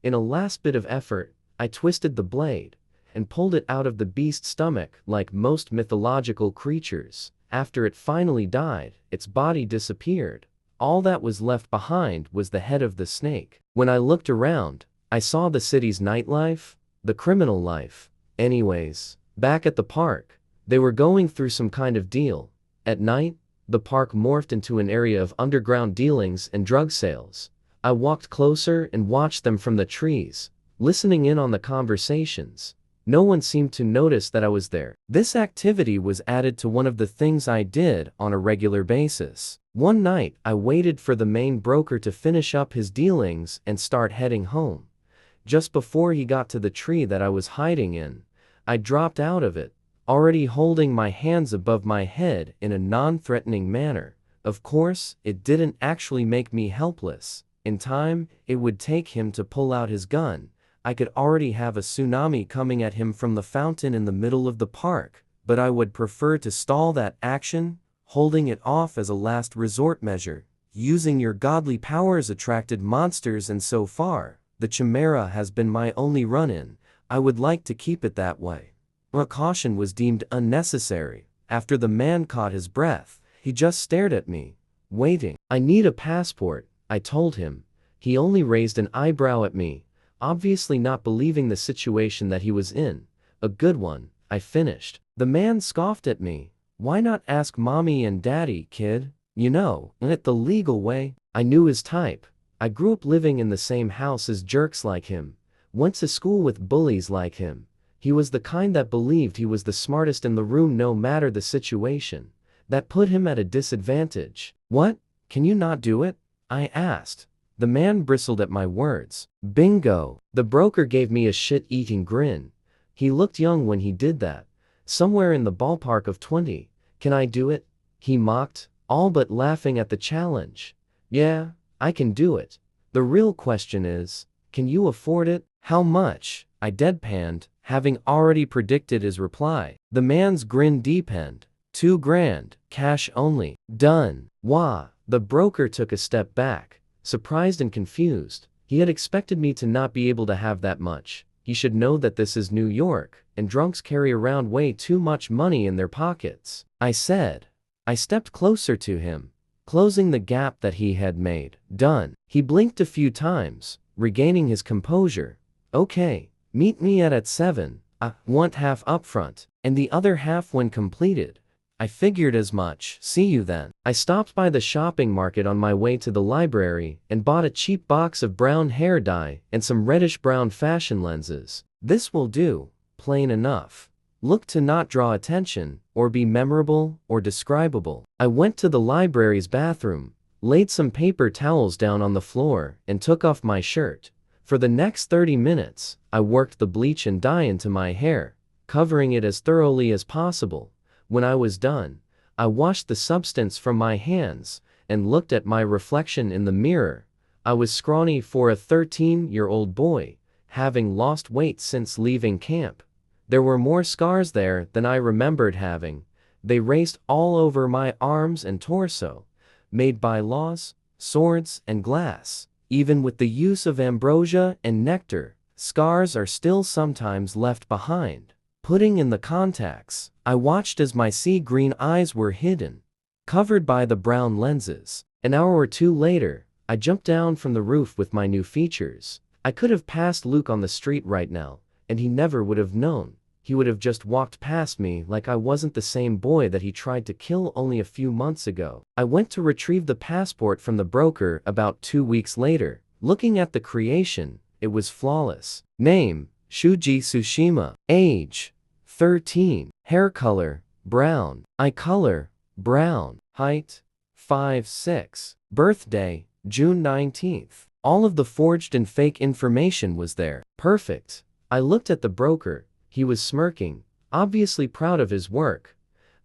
In a last bit of effort, I twisted the blade and pulled it out of the beast's stomach. Like most mythological creatures, after it finally died, its body disappeared. All that was left behind was the head of the snake. When I looked around, I saw the city's nightlife, the criminal life. Anyways, back at the park, they were going through some kind of deal. At night, the park morphed into an area of underground dealings and drug sales. I walked closer and watched them from the trees, listening in on the conversations. No one seemed to notice that I was there. This activity was added to one of the things I did on a regular basis. One night, I waited for the main broker to finish up his dealings and start heading home. Just before he got to the tree that I was hiding in, I dropped out of it, already holding my hands above my head in a non-threatening manner. Of course, it didn't actually make me helpless. In time, it would take him to pull out his gun. I could already have a tsunami coming at him from the fountain in the middle of the park, but I would prefer to stall that action, holding it off as a last resort measure. Using your godly powers attracted monsters, and so far, the Chimera has been my only run-in. I would like to keep it that way. Caution was deemed unnecessary. After the man caught his breath, he just stared at me, waiting. I need a passport, I told him. He only raised an eyebrow at me, obviously not believing the situation that he was in. A good one, I finished. The man scoffed at me. Why not ask mommy and daddy, kid? You know, it the legal way. I knew his type. I grew up living in the same house as jerks like him. Went to school with bullies like him. He was the kind that believed he was the smartest in the room no matter the situation. That put him at a disadvantage. What? Can you not do it? I asked. The man bristled at my words. Bingo. The broker gave me a shit-eating grin. He looked young when he did that. Somewhere in the ballpark of 20. Can I do it? He mocked, all but laughing at the challenge. Yeah, I can do it. The real question is, can you afford it? How much? I deadpanned, having already predicted his reply. The man's grin deepened. $2,000, cash only. Done. Wah. The broker took a step back, surprised and confused. He had expected me to not be able to have that much. He should know that this is New York, and drunks carry around way too much money in their pockets, I said. I stepped closer to him, closing the gap that he had made. Done. He blinked a few times, regaining his composure. Okay, meet me at 7. I want half upfront, and the other half when completed. I figured as much. See you then. I stopped by the shopping market on my way to the library and bought a cheap box of brown hair dye and some reddish-brown fashion lenses. This will do, plain enough. Look to not draw attention, or be memorable, or describable. I went to the library's bathroom, laid some paper towels down on the floor, and took off my shirt. For the next 30 minutes, I worked the bleach and dye into my hair, covering it as thoroughly as possible. When I was done, I washed the substance from my hands and looked at my reflection in the mirror. I was scrawny for a 13-year-old boy, having lost weight since leaving camp. There were more scars there than I remembered having. They raced all over my arms and torso, made by laws, swords, and glass. Even with the use of ambrosia and nectar, scars are still sometimes left behind. Putting in the contacts, I watched as my sea-green eyes were hidden, covered by the brown lenses. An hour or two later, I jumped down from the roof with my new features. I could have passed Luke on the street right now, and he never would have known. He would have just walked past me like I wasn't the same boy that he tried to kill only a few months ago. I went to retrieve the passport from the broker about 2 weeks later. Looking at the creation, it was flawless. Name, Shuji Tsushima. Age, 13. Hair color, brown. Eye color, brown. Height, 5'6". Birthday, June 19th. All of the forged and fake information was there. Perfect. I looked at the broker. He was smirking, obviously proud of his work.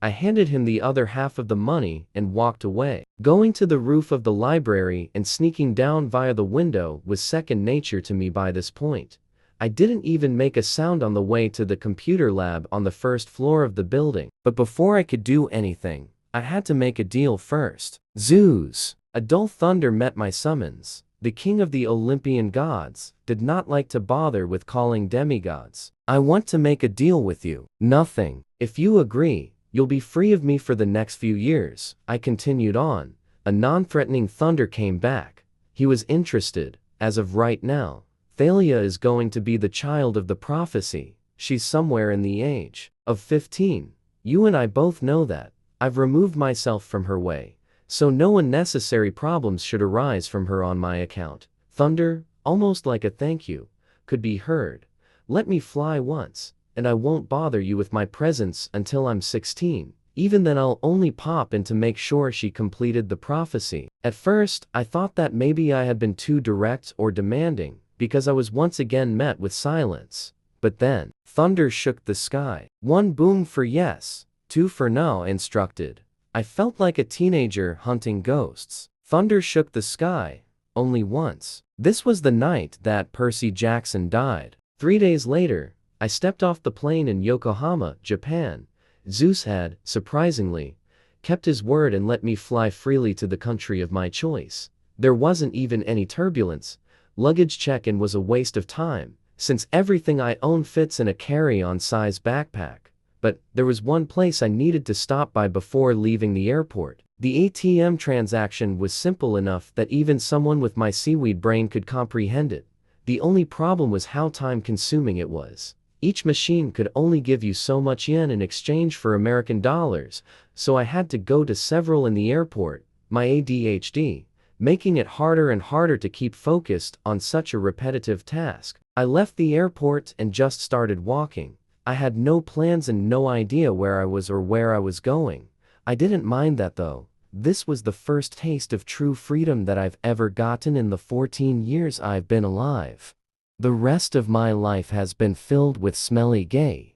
I handed him the other half of the money and walked away. Going to the roof of the library and sneaking down via the window was second nature to me by this point. I didn't even make a sound on the way to the computer lab on the first floor of the building. But before I could do anything, I had to make a deal first. Zeus! A dull thunder met my summons. The king of the Olympian gods did not like to bother with calling demigods. I want to make a deal with you. Nothing. If you agree, you'll be free of me for the next few years. I continued on. A non-threatening thunder came back. He was interested. As of right now, Thalia is going to be the child of the prophecy. She's somewhere in the age of 15. You and I both know that. I've removed myself from her way, so no unnecessary problems should arise from her on my account. Thunder, almost like a thank you, could be heard. Let me fly once, and I won't bother you with my presents until I'm 16. Even then I'll only pop in to make sure she completed the prophecy. At first, I thought that maybe I had been too direct or demanding, because I was once again met with silence. But then, thunder shook the sky. 1 boom for yes, 2 for no instructed. I felt like a teenager hunting ghosts. Thunder shook the sky, only once. This was the night that Percy Jackson died. 3 days later, I stepped off the plane in Yokohama, Japan. Zeus had, surprisingly, kept his word and let me fly freely to the country of my choice. There wasn't even any turbulence. Luggage check-in was a waste of time, since everything I own fits in a carry-on size backpack. But there was one place I needed to stop by before leaving the airport. The ATM transaction was simple enough that even someone with my seaweed brain could comprehend it. The only problem was how time-consuming it was. Each machine could only give you so much yen in exchange for American dollars, so I had to go to several in the airport, my ADHD, making it harder and harder to keep focused on such a repetitive task. I left the airport and just started walking. I had no plans and no idea where I was or where I was going. I didn't mind that though. This was the first taste of true freedom that I've ever gotten in the 14 years I've been alive. The rest of my life has been filled with smelly gay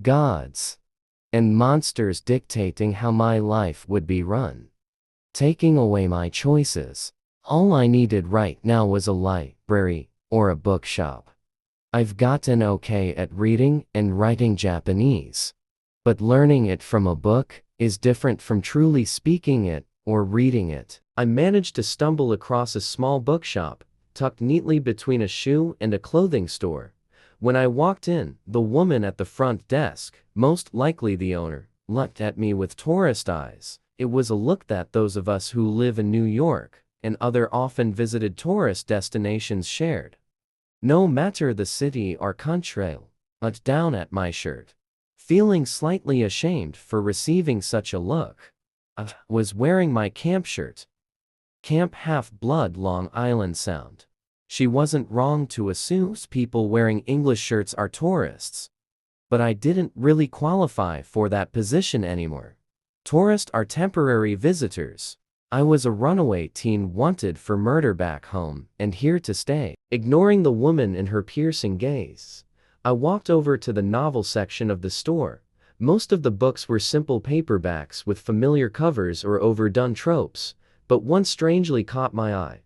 gods and monsters dictating how my life would be run, taking away my choices. All I needed right now was a library or a bookshop. I've gotten okay at reading and writing Japanese, but learning it from a book is different from truly speaking it or reading it. I managed to stumble across a small bookshop tucked neatly between a shoe and a clothing store. When I walked in, the woman at the front desk, most likely the owner, looked at me with tourist eyes. It was a look that those of us who live in New York and other often visited tourist destinations shared. No matter the city or country, looked down at my shirt, feeling slightly ashamed for receiving such a look. I was wearing my camp shirt. Camp Half-Blood Long Island Sound. She wasn't wrong to assume people wearing English shirts are tourists. But I didn't really qualify for that position anymore. Tourists are temporary visitors. I was a runaway teen wanted for murder back home and here to stay. Ignoring the woman and her piercing gaze, I walked over to the novel section of the store. Most of the books were simple paperbacks with familiar covers or overdone tropes, but one strangely caught my eye.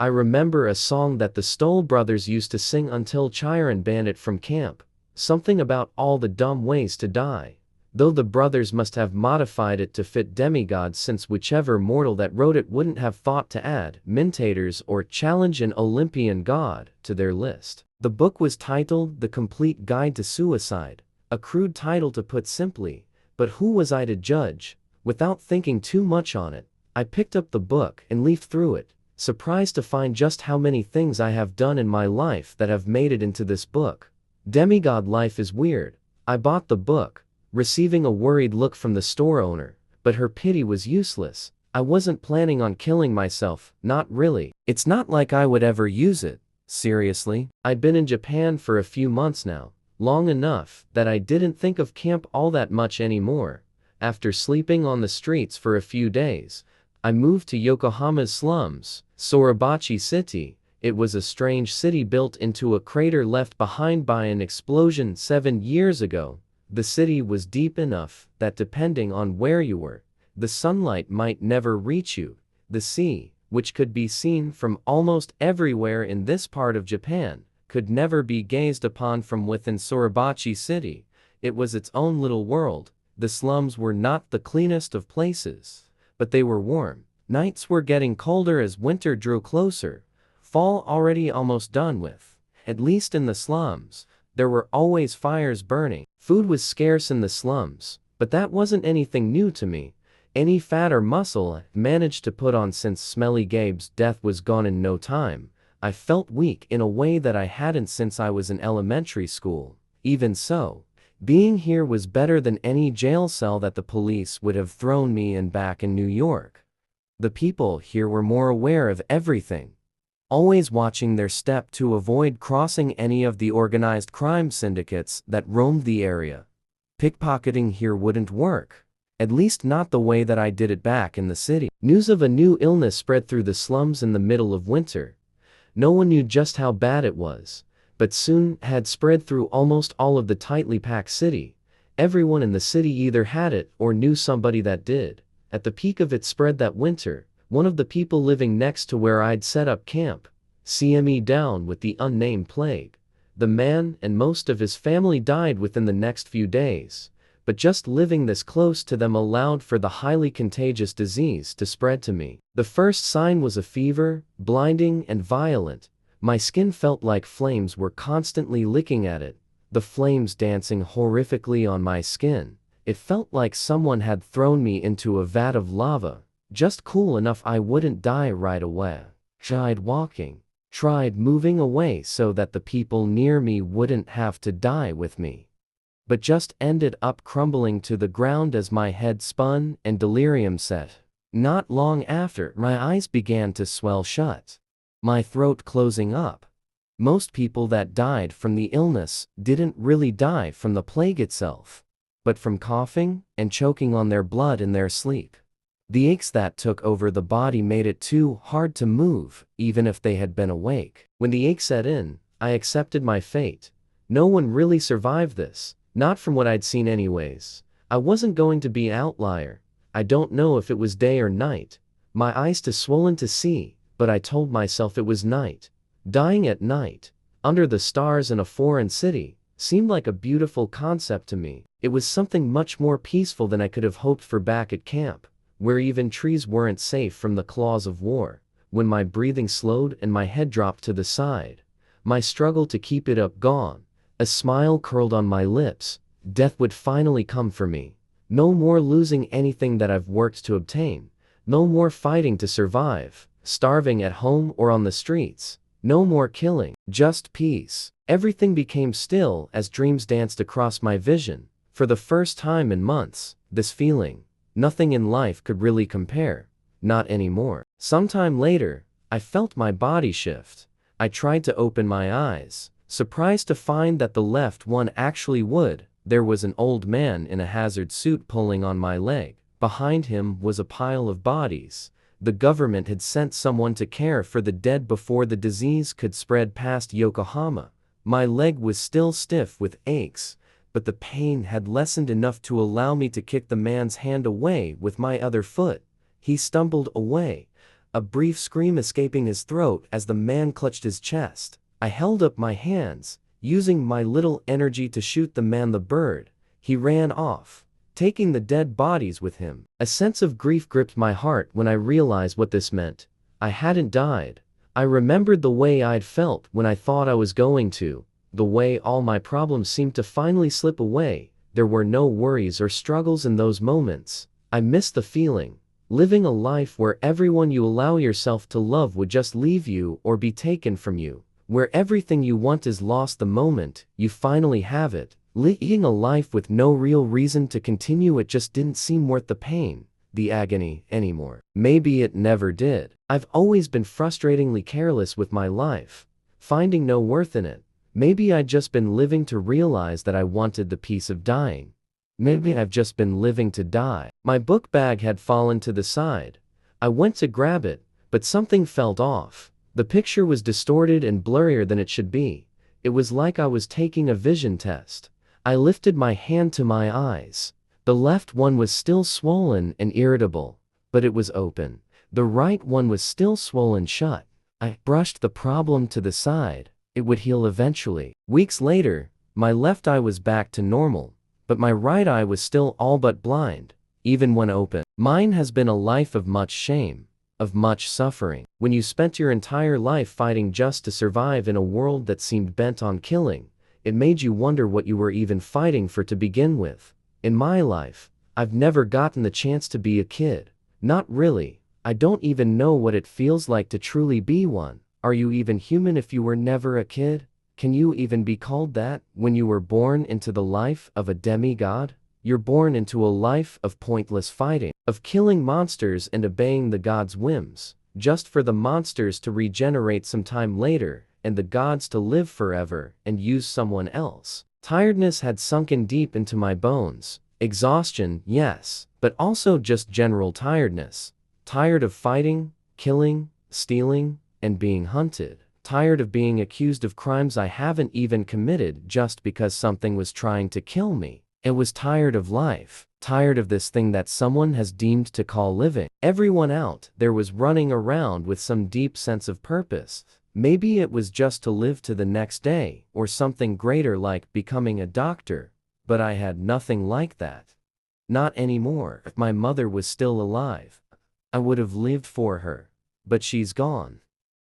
I remember a song that the Stoll brothers used to sing until Chiron banned it from camp, something about all the dumb ways to die. Though the brothers must have modified it to fit demigods, since whichever mortal that wrote it wouldn't have thought to add mentators or challenge an Olympian god to their list. The book was titled The Complete Guide to Suicide, a crude title to put simply, but who was I to judge? Without thinking too much on it, I picked up the book and leafed through it, surprised to find just how many things I have done in my life that have made it into this book. Demigod life is weird. I bought the book, receiving a worried look from the store owner, but her pity was useless. I wasn't planning on killing myself, not really. It's not like I would ever use it, seriously. I'd been in Japan for a few months now, long enough that I didn't think of camp all that much anymore. After sleeping on the streets for a few days, I moved to Yokohama's slums, Suribachi City. It was a strange city built into a crater left behind by an explosion 7 years ago. The city was deep enough that depending on where you were, the sunlight might never reach you. The sea, which could be seen from almost everywhere in this part of Japan, could never be gazed upon from within Suribachi City. It was its own little world. The slums were not the cleanest of places, but they were warm. Nights were getting colder as winter drew closer. Fall already almost done with. At least in the slums, there were always fires burning. Food was scarce in the slums, but that wasn't anything new to me. Any fat or muscle I managed to put on since Smelly Gabe's death was gone in no time. I felt weak in a way that I hadn't since I was in elementary school. Even so, being here was better than any jail cell that the police would have thrown me in back in New York. The people here were more aware of everything. always watching their step to avoid crossing any of the organized crime syndicates that roamed the area. Pickpocketing here wouldn't work. At least not the way that I did it back in the city. News of a new illness spread through the slums in the middle of winter. No one knew just how bad it was, but soon had spread through almost all of the tightly packed city. Everyone in the city either had it or knew somebody that did. At the peak of its spread that winter, one of the people living next to where I'd set up camp, CME down with the unnamed plague. The man and most of his family died within the next few days. But just living this close to them allowed for the highly contagious disease to spread to me. The first sign was a fever, blinding and violent. My skin felt like flames were constantly licking at it, the flames dancing horrifically on my skin. It felt like someone had thrown me into a vat of lava, just cool enough I wouldn't die right away. Tried walking, tried moving away so that the people near me wouldn't have to die with me, but just ended up crumbling to the ground as my head spun and delirium set. Not long after, my eyes began to swell shut, my throat closing up. Most people that died from the illness didn't really die from the plague itself, but from coughing and choking on their blood in their sleep. The aches that took over the body made it too hard to move, even if they had been awake. When the ache set in, I accepted my fate. No one really survived this. Not from what I'd seen anyways. I wasn't going to be an outlier. I don't know if it was day or night. My eyes too swollen to see, but I told myself it was night. Dying at night, under the stars in a foreign city, seemed like a beautiful concept to me. It was something much more peaceful than I could have hoped for back at camp, where even trees weren't safe from the claws of war. When my breathing slowed and my head dropped to the side, my struggle to keep it up gone, a smile curled on my lips. Death would finally come for me. No more losing anything that I've worked to obtain. No more fighting to survive, starving at home or on the streets. No more killing, just peace. Everything became still as dreams danced across my vision. For the first time in months, this feeling, nothing in life could really compare. Not anymore. Sometime later, I felt my body shift. I tried to open my eyes, surprised to find that the left one actually would. There was an old man in a hazard suit pulling on my leg. Behind him was a pile of bodies. The government had sent someone to care for the dead before the disease could spread past Yokohama. My leg was still stiff with aches, but the pain had lessened enough to allow me to kick the man's hand away with my other foot. He stumbled away, a brief scream escaping his throat as the man clutched his chest. I held up my hands, using my little energy to shoot the man the bird. He ran off, taking the dead bodies with him. A sense of grief gripped my heart when I realized what this meant. I hadn't died. I remembered the way I'd felt when I thought I was going to, the way all my problems seemed to finally slip away. There were no worries or struggles in those moments. I missed the feeling, living a life where everyone you allow yourself to love would just leave you or be taken from you, where everything you want is lost the moment you finally have it. Leading a life with no real reason to continue, it just didn't seem worth the pain, the agony, anymore. Maybe it never did. I've always been frustratingly careless with my life, finding no worth in it. Maybe I'd just been living to realize that I wanted the peace of dying. Maybe I've just been living to die. My book bag had fallen to the side. I went to grab it, but something felt off. The picture was distorted and blurrier than it should be. It was like I was taking a vision test. I lifted my hand to my eyes. The left one was still swollen and irritable, but it was open. The right one was still swollen shut. I brushed the problem to the side. It would heal eventually. Weeks later, my left eye was back to normal, but my right eye was still all but blind, even when open. Mine has been a life of much shame, of much suffering. When you spent your entire life fighting just to survive in a world that seemed bent on killing, it made you wonder what you were even fighting for to begin with. In my life, I've never gotten the chance to be a kid. Not really. I don't even know what it feels like to truly be one. Are you even human if you were never a kid? Can you even be called that when you were born into the life of a demigod? You're born into a life of pointless fighting, of killing monsters and obeying the god's whims. just for the monsters to regenerate some time later, and the gods to live forever and use someone else. Tiredness had sunken deep into my bones. Exhaustion, yes, but also just general tiredness. Tired of fighting, killing, stealing, and being hunted. Tired of being accused of crimes I haven't even committed just because something was trying to kill me. It was tired of life. Tired of this thing that someone has deemed to call living. Everyone out there was running around with some deep sense of purpose. Maybe it was just to live to the next day, or something greater like becoming a doctor, but I had nothing like that. Not anymore. If my mother was still alive, I would have lived for her, but she's gone.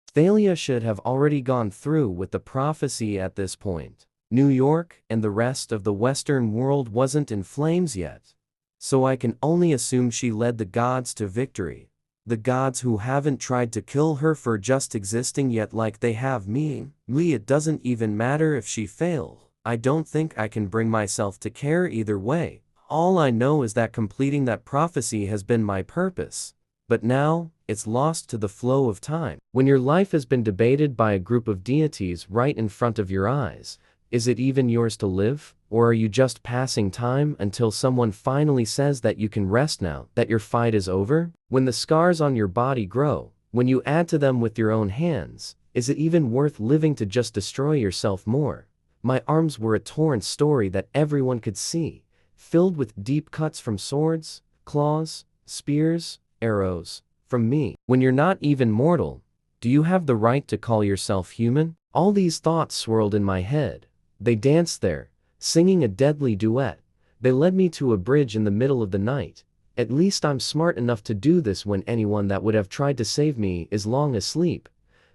Thalia should have already gone through with the prophecy at this point. New York and the rest of the Western world wasn't in flames yet, so I can only assume she led the gods to victory. The gods who haven't tried to kill her for just existing yet like they have me. It doesn't even matter if she failed. I don't think I can bring myself to care either way. All I know is that completing that prophecy has been my purpose. But now, it's lost to the flow of time. When your life has been debated by a group of deities right in front of your eyes, is it even yours to live, or are you just passing time until someone finally says that you can rest now, that your fight is over? When the scars on your body grow, when you add to them with your own hands, is it even worth living to just destroy yourself more? My arms were a torn story that everyone could see, filled with deep cuts from swords, claws, spears, arrows, from me. When you're not even mortal, do you have the right to call yourself human? All these thoughts swirled in my head. They danced there, singing a deadly duet. They led me to a bridge in the middle of the night. At least I'm smart enough to do this when anyone that would have tried to save me is long asleep.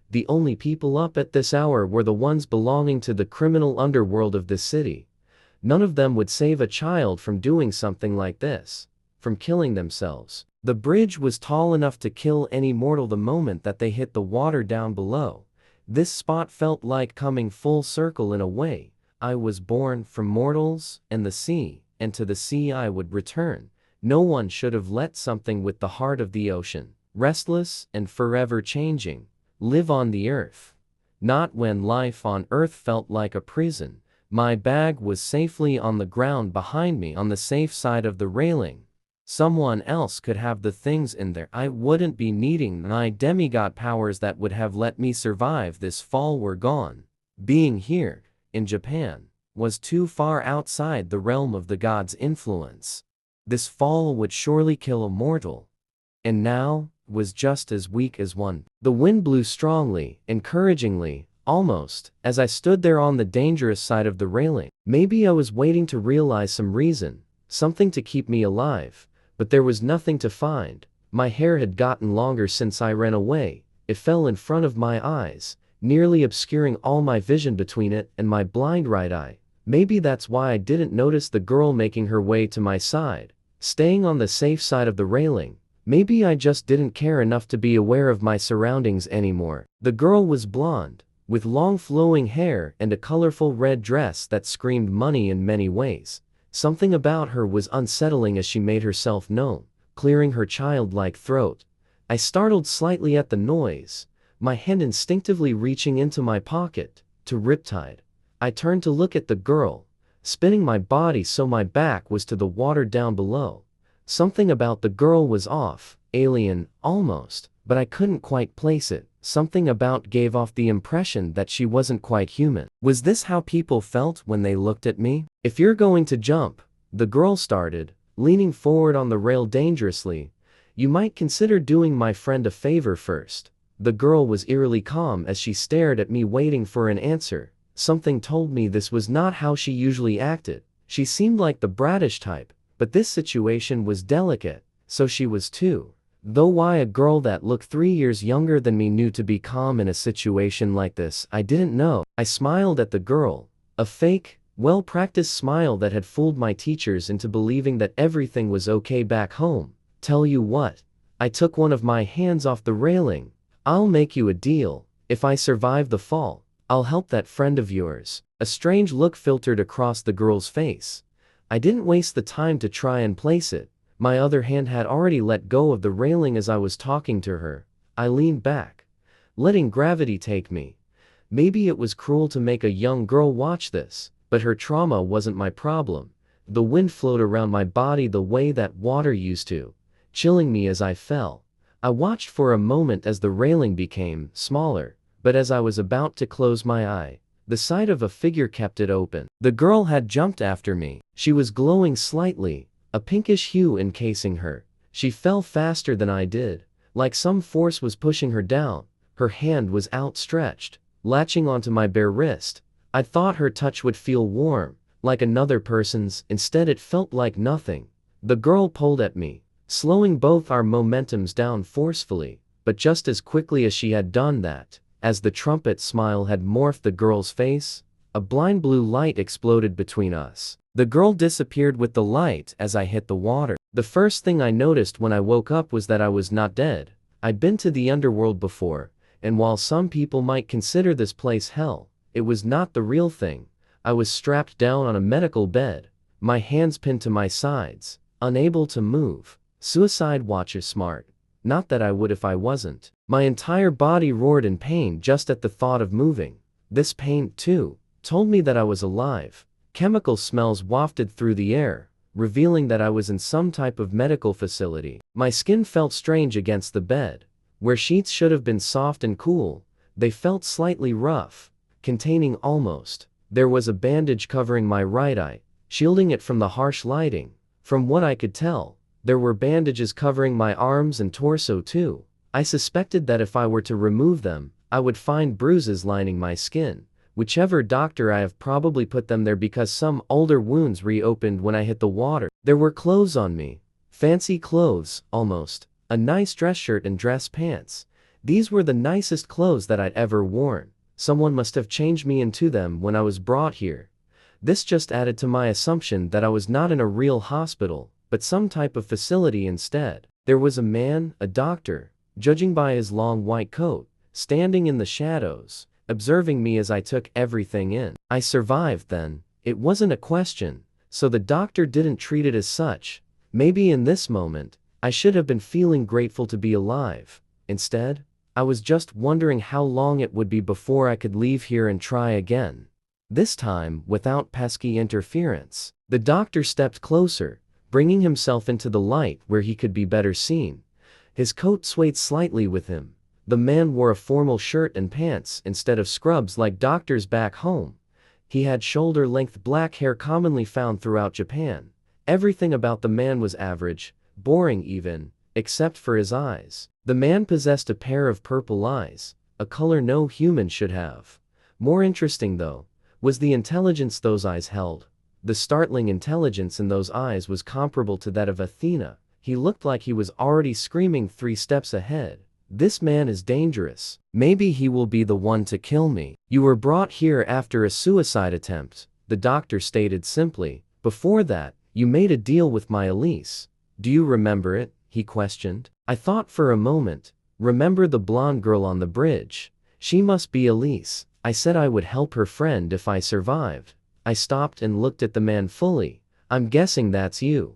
The only people up at this hour were the ones belonging to the criminal underworld of this city. None of them would save a child from doing something like this, from killing themselves. The bridge was tall enough to kill any mortal the moment that they hit the water down below. This spot felt like coming full circle in a way. I was born from mortals and the sea, and to the sea I would return. No one should have let something with the heart of the ocean, restless and forever changing, live on the earth. Not when life on earth felt like a prison. My bag was safely on the ground behind me on the safe side of the railing. Someone else could have the things in there. I wouldn't be needing my demigod powers that would have let me survive this fall were gone. Being here, in Japan, was too far outside the realm of the gods' influence. This fall would surely kill a mortal. And now, was just as weak as one. The wind blew strongly, encouragingly, almost, as I stood there on the dangerous side of the railing. Maybe I was waiting to realize some reason, something to keep me alive. But there was nothing to find. My hair had gotten longer since I ran away. It fell in front of my eyes, nearly obscuring all my vision between it and my blind right eye. Maybe that's why I didn't notice the girl making her way to my side, staying on the safe side of the railing. Maybe I just didn't care enough to be aware of my surroundings anymore. The girl was blonde, with long flowing hair and a colorful red dress that screamed money in many ways. Something about her was unsettling as she made herself known, clearing her childlike throat. I startled slightly at the noise, my hand instinctively reaching into my pocket, to riptide. I turned to look at the girl, spinning my body so my back was to the water down below. Something about the girl was off, alien, almost, but I couldn't quite place it. Something about gave off the impression that she wasn't quite human. Was this how people felt when they looked at me? If you're going to jump, the girl started, leaning forward on the rail dangerously, you might consider doing my friend a favor first. The girl was eerily calm as she stared at me waiting for an answer. Something told me this was not how she usually acted. She seemed like the brattish type, but this situation was delicate, so she was too. Though why a girl that looked 3 years younger than me knew to be calm in a situation like this, I didn't know. I smiled at the girl, a fake, well-practiced smile that had fooled my teachers into believing that everything was okay back home. Tell you what, I took one of my hands off the railing. I'll make you a deal. If I survive the fall, I'll help that friend of yours. A strange look filtered across the girl's face. I didn't waste the time to try and place it. My other hand had already let go of the railing as I was talking to her. I leaned back, letting gravity take me. Maybe it was cruel to make a young girl watch this, but her trauma wasn't my problem. The wind flowed around my body the way that water used to, chilling me as I fell. I watched for a moment as the railing became smaller, but as I was about to close my eye, the sight of a figure kept it open. The girl had jumped after me. She was glowing slightly, a pinkish hue encasing her. She fell faster than I did, like some force was pushing her down. Her hand was outstretched, latching onto my bare wrist. I thought her touch would feel warm, like another person's. Instead it felt like nothing. The girl pulled at me, slowing both our momentums down forcefully, but just as quickly as she had done that, as the trumpet smile had morphed the girl's face, a blind blue light exploded between us. The girl disappeared with the light as I hit the water. The first thing I noticed when I woke up was that I was not dead. I'd been to the underworld before, and while some people might consider this place hell, it was not the real thing. I was strapped down on a medical bed, my hands pinned to my sides, unable to move. Suicide watcher smart. Not that I would if I wasn't. My entire body roared in pain just at the thought of moving. This pain, too, told me that I was alive. Chemical smells wafted through the air, revealing that I was in some type of medical facility. My skin felt strange against the bed. Where sheets should have been soft and cool, they felt slightly rough, containing almost. There was a bandage covering my right eye, shielding it from the harsh lighting. From what I could tell, there were bandages covering my arms and torso too. I suspected that if I were to remove them, I would find bruises lining my skin. Whichever doctor I have probably put them there because some older wounds reopened when I hit the water. There were clothes on me. Fancy clothes, almost. A nice dress shirt and dress pants. These were the nicest clothes that I'd ever worn. Someone must have changed me into them when I was brought here. This just added to my assumption that I was not in a real hospital, but some type of facility instead. There was a man, a doctor, judging by his long white coat, standing in the shadows, observing me as I took everything in. I survived then. It wasn't a question, so the doctor didn't treat it as such. Maybe in this moment, I should have been feeling grateful to be alive. Instead, I was just wondering how long it would be before I could leave here and try again. This time, without pesky interference. The doctor stepped closer, bringing himself into the light where he could be better seen. His coat swayed slightly with him. The man wore a formal shirt and pants instead of scrubs like doctors back home. He had shoulder-length black hair commonly found throughout Japan. Everything about the man was average, boring even, except for his eyes. The man possessed a pair of purple eyes, a color no human should have. More interesting though, was the intelligence those eyes held. The startling intelligence in those eyes was comparable to that of Athena. He looked like he was already screaming 3 steps ahead. This man is dangerous. Maybe he will be the one to kill me. You were brought here after a suicide attempt, the doctor stated simply. Before that, you made a deal with my Elise. Do you remember it? He questioned. I thought for a moment. Remember the blonde girl on the bridge? She must be Elise. I said I would help her friend if I survived. I stopped and looked at the man fully. I'm guessing that's you.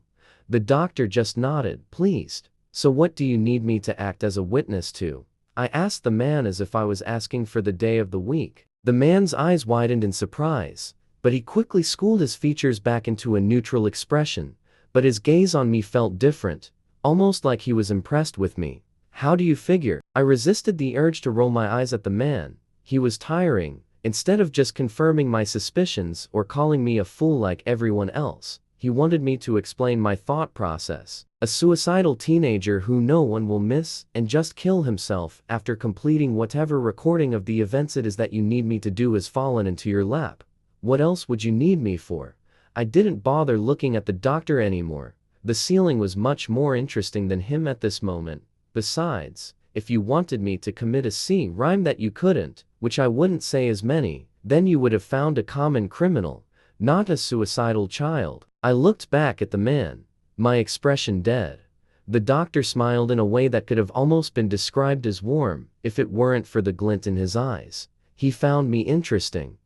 The doctor just nodded, pleased. So what do you need me to act as a witness to? I asked the man as if I was asking for the day of the week. The man's eyes widened in surprise, but he quickly schooled his features back into a neutral expression. But his gaze on me felt different, almost like he was impressed with me. How do you figure? I resisted the urge to roll my eyes at the man. He was tiring. Instead of just confirming my suspicions or calling me a fool like everyone else, he wanted me to explain my thought process. A suicidal teenager who no one will miss and just kill himself after completing whatever recording of the events it is that you need me to do has fallen into your lap. What else would you need me for? I didn't bother looking at the doctor anymore. The ceiling was much more interesting than him at this moment. Besides, if you wanted me to commit a C rhyme that you couldn't, which I wouldn't say as many, then you would have found a common criminal, not a suicidal child. I looked back at the man, my expression dead. The doctor smiled in a way that could have almost been described as warm, if it weren't for the glint in his eyes. He found me interesting.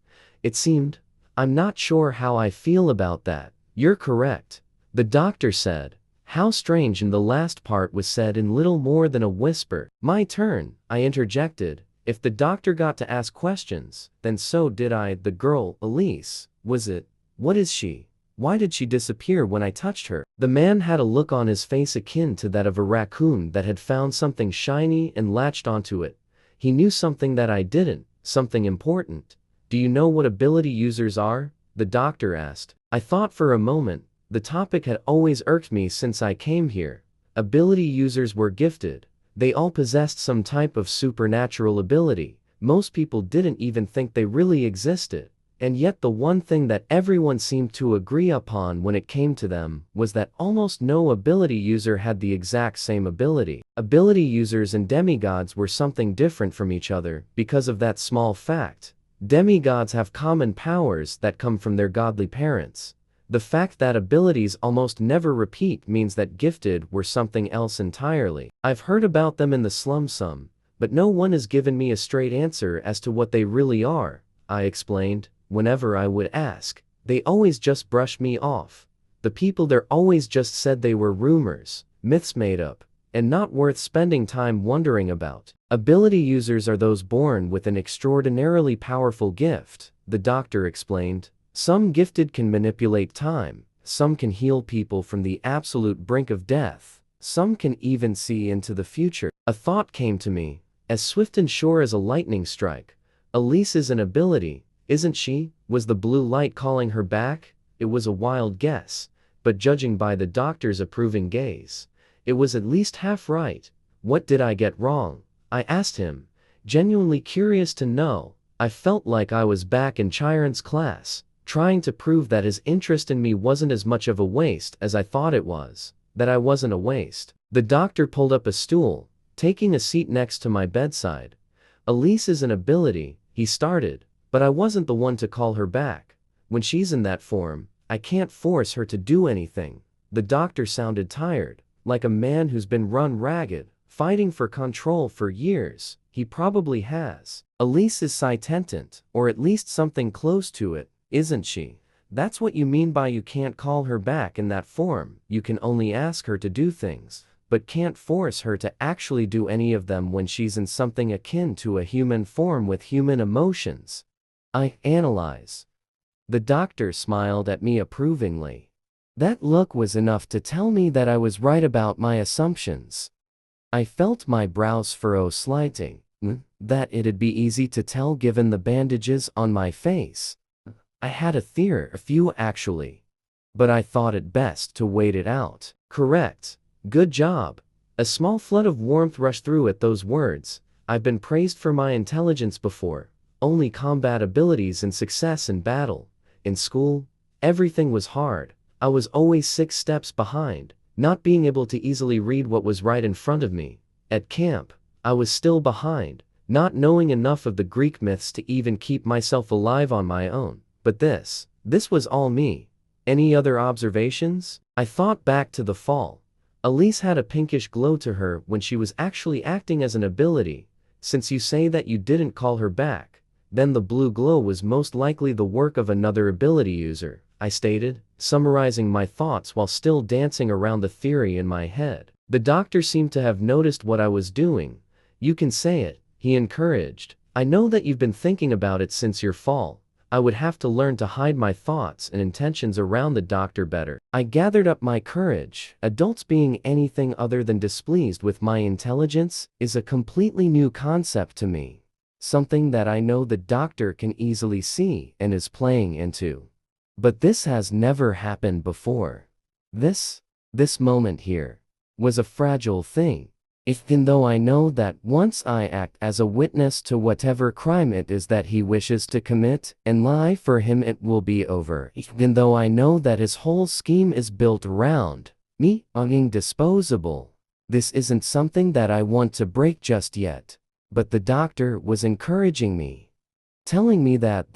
It seemed. I'm not sure how I feel about that. You're correct, the doctor said. How strange, and the last part was said in little more than a whisper. My turn, I interjected. If the doctor got to ask questions, then so did I. The girl, Elise, was it? What is she? Why did she disappear when I touched her? The man had a look on his face akin to that of a raccoon that had found something shiny and latched onto it. He knew something that I didn't, something important. Do you know what ability users are? The doctor asked. I thought for a moment. The topic had always irked me since I came here. Ability users were gifted. They all possessed some type of supernatural ability. Most people didn't even think they really existed. And yet the one thing that everyone seemed to agree upon when it came to them was that almost no ability user had the exact same ability. Ability users and demigods were something different from each other because of that small fact. Demigods have common powers that come from their godly parents. The fact that abilities almost never repeat means that gifted were something else entirely. I've heard about them in the slums some, but no one has given me a straight answer as to what they really are, I explained. Whenever I would ask, they always just brushed me off. The people there always just said they were rumors, myths made up, and not worth spending time wondering about. Ability users are those born with an extraordinarily powerful gift, the doctor explained. Some gifted can manipulate time, some can heal people from the absolute brink of death, some can even see into the future. A thought came to me, as swift and sure as a lightning strike. Elise is an ability, isn't she? Was the blue light calling her back? It was a wild guess, but judging by the doctor's approving gaze, it was at least half right. What did I get wrong? I asked him, genuinely curious to know. I felt like I was back in Chiron's class, trying to prove that his interest in me wasn't as much of a waste as I thought it was, that I wasn't a waste. The doctor pulled up a stool, taking a seat next to my bedside. Elise is an ability, he started, but I wasn't the one to call her back. When she's in that form, I can't force her to do anything. The doctor sounded tired, like a man who's been run ragged, fighting for control for years. He probably has. Elise is sentient, or at least something close to it, isn't she? That's what you mean by you can't call her back in that form. You can only ask her to do things, but can't force her to actually do any of them when she's in something akin to a human form with human emotions. I analyze. The doctor smiled at me approvingly. That look was enough to tell me that I was right about my assumptions. I felt my brows furrow slightly. That it'd be easy to tell given the bandages on my face. I had a few actually. But I thought it best to wait it out. Correct. Good job. A small flood of warmth rushed through at those words. I've been praised for my intelligence before. Only combat abilities and success in battle. In school, everything was hard. I was always 6 steps behind, not being able to easily read what was right in front of me. At camp, I was still behind, not knowing enough of the Greek myths to even keep myself alive on my own. But this was all me. Any other observations? I thought back to the fall. Elise had a pinkish glow to her when she was actually acting as an ability. Since you say that you didn't call her back, then the blue glow was most likely the work of another ability user, I stated, summarizing my thoughts while still dancing around the theory in my head. The doctor seemed to have noticed what I was doing. You can say it, he encouraged. I know that you've been thinking about it since your fall. I would have to learn to hide my thoughts and intentions around the doctor better. I gathered up my courage. Adults being anything other than displeased with my intelligence is a completely new concept to me. Something that I know the doctor can easily see and is playing into. But this has never happened before. This moment here was a fragile thing. Even though I know that once I act as a witness to whatever crime it is that he wishes to commit and lie for him, it will be over. Even though I know that his whole scheme is built around me being disposable. This isn't something that I want to break just yet. But the doctor was encouraging me, telling me that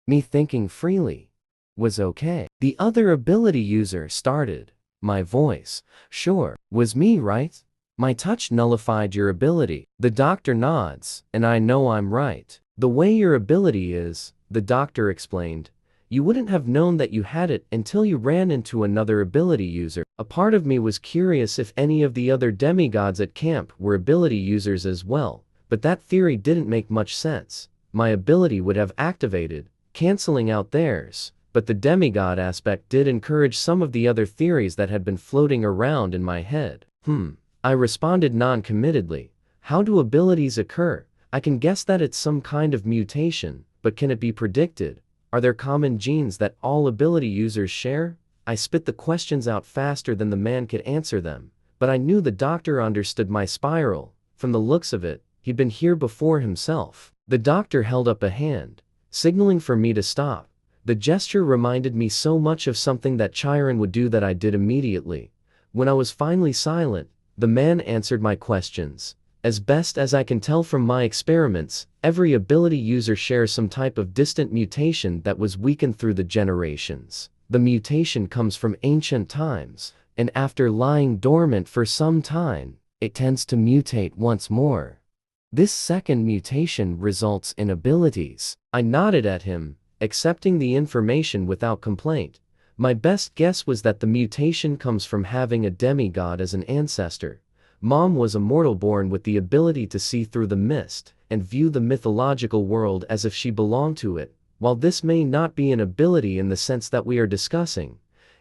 me thinking freely, was okay. The other ability user started. My voice, sure, was me, right? My touch nullified your ability. The doctor nods, and I know I'm right. The way your ability is, the doctor explained, You wouldn't have known that you had it until you ran into another ability user. A part of me was curious if any of the other demigods at camp were ability users as well, but that theory didn't make much sense. My ability would have activated, canceling out theirs, but the demigod aspect did encourage some of the other theories that had been floating around in my head. I responded non-committedly. How do abilities occur? I can guess that it's some kind of mutation, but can it be predicted? Are there common genes that all ability users share? I spit the questions out faster than the man could answer them, but I knew the doctor understood my spiral. From the looks of it, he'd been here before himself. The doctor held up a hand, signaling for me to stop. The gesture reminded me so much of something that Chiron would do that I did immediately. When I was finally silent, the man answered my questions. As best as I can tell from my experiments, every ability user shares some type of distant mutation that was weakened through the generations. The mutation comes from ancient times, and after lying dormant for some time, it tends to mutate once more. This second mutation results in abilities. I nodded at him, accepting the information without complaint. My best guess was that the mutation comes from having a demigod as an ancestor. Mom was a mortal born with the ability to see through the mist and view the mythological world as if she belonged to it. While this may not be an ability in the sense that we are discussing,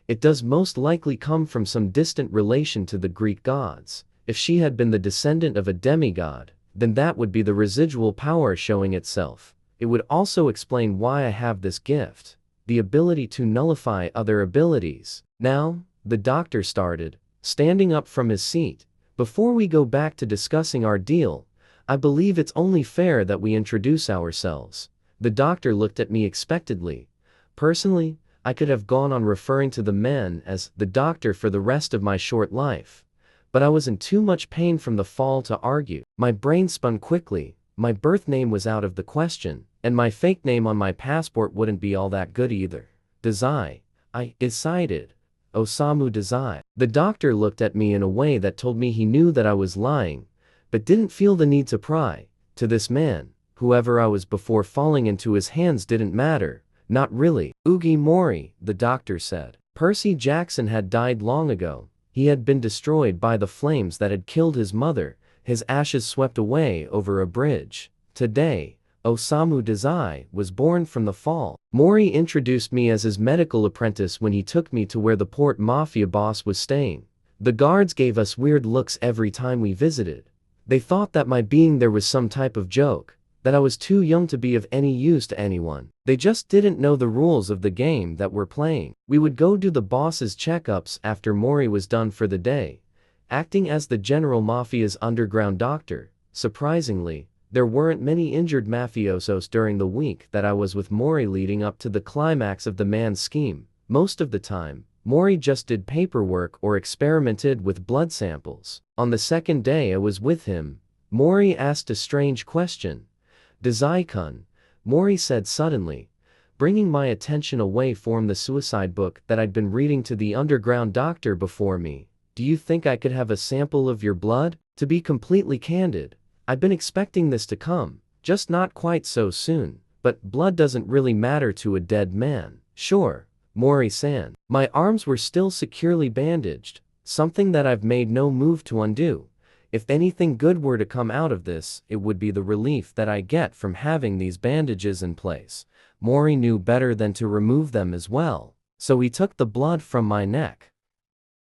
it does most likely come from some distant relation to the Greek gods. If she had been the descendant of a demigod, then that would be the residual power showing itself. It would also explain why I have this gift, the ability to nullify other abilities. Now, the doctor started, standing up from his seat. Before we go back to discussing our deal, I believe it's only fair that we introduce ourselves. The doctor looked at me expectantly. Personally, I could have gone on referring to the man as the doctor for the rest of my short life, but I was in too much pain from the fall to argue. My brain spun quickly. My birth name was out of the question, and my fake name on my passport wouldn't be all that good either. Dazai. I decided. Osamu Dazai. The doctor looked at me in a way that told me he knew that I was lying, but didn't feel the need to pry. To this man, whoever I was before falling into his hands didn't matter. Not really. Ugi Mori, the doctor said. Percy Jackson had died long ago. He had been destroyed by the flames that had killed his mother, his ashes swept away over a bridge. Today, Osamu Dazai was born from the fall. Mori introduced me as his medical apprentice when he took me to where the port mafia boss was staying. The guards gave us weird looks every time we visited. They thought that my being there was some type of joke, that I was too young to be of any use to anyone. They just didn't know the rules of the game that we're playing. We would go do the boss's checkups after Mori was done for the day, acting as the general mafia's underground doctor. Surprisingly, there weren't many injured mafiosos during the week that I was with Mori leading up to the climax of the man's scheme. Most of the time, Mori just did paperwork or experimented with blood samples. On the second day I was with him, Mori asked a strange question. Dazai-kun, Mori said suddenly, bringing my attention away from the suicide book that I'd been reading to the underground doctor before me. Do you think I could have a sample of your blood? To be completely candid, I've been expecting this to come, just not quite so soon, but blood doesn't really matter to a dead man. Sure, Mori-san. My arms were still securely bandaged, something that I've made no move to undo. If anything good were to come out of this, it would be the relief that I get from having these bandages in place. Mori knew better than to remove them as well, so he took the blood from my neck.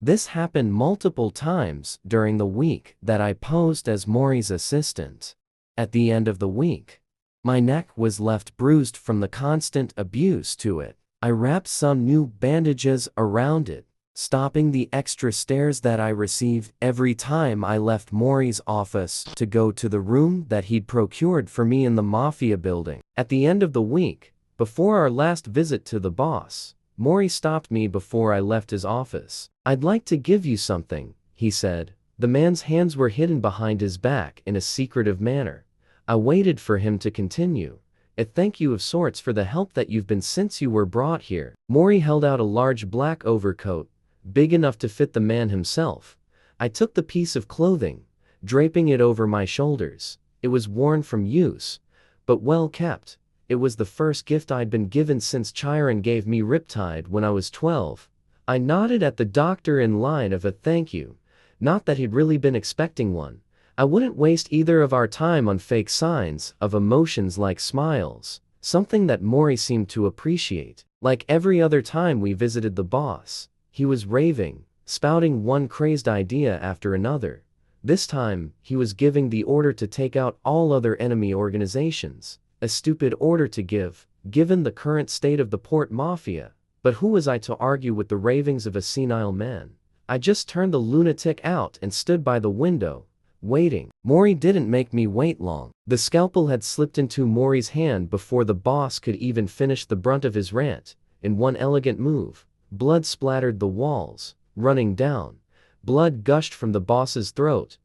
This happened multiple times during the week that I posed as Mori's assistant. At the end of the week, my neck was left bruised from the constant abuse to it. I wrapped some new bandages around it, stopping the extra stares that I received every time I left Mori's office to go to the room that he'd procured for me in the Mafia building. At the end of the week, before our last visit to the boss, Mori stopped me before I left his office. I'd like to give you something, he said. The man's hands were hidden behind his back in a secretive manner. I waited for him to continue. A thank you of sorts for the help that you've been since you were brought here. Mori held out a large black overcoat, big enough to fit the man himself. I took the piece of clothing, draping it over my shoulders. It was worn from use, but well kept. It was the first gift I'd been given since Chiron gave me Riptide when I was 12. I nodded at the doctor in line of a thank you. Not that he'd really been expecting one. I wouldn't waste either of our time on fake signs of emotions like smiles, something that Mori seemed to appreciate. Like every other time we visited the boss, he was raving, spouting one crazed idea after another. This time, he was giving the order to take out all other enemy organizations. A stupid order to give, given the current state of the port mafia. But who was I to argue with the ravings of a senile man? I just turned the lunatic out and stood by the window, waiting. Mori didn't make me wait long. The scalpel had slipped into Mori's hand before the boss could even finish the brunt of his rant. In one elegant move, blood splattered the walls, running down. Blood gushed from the boss's throat,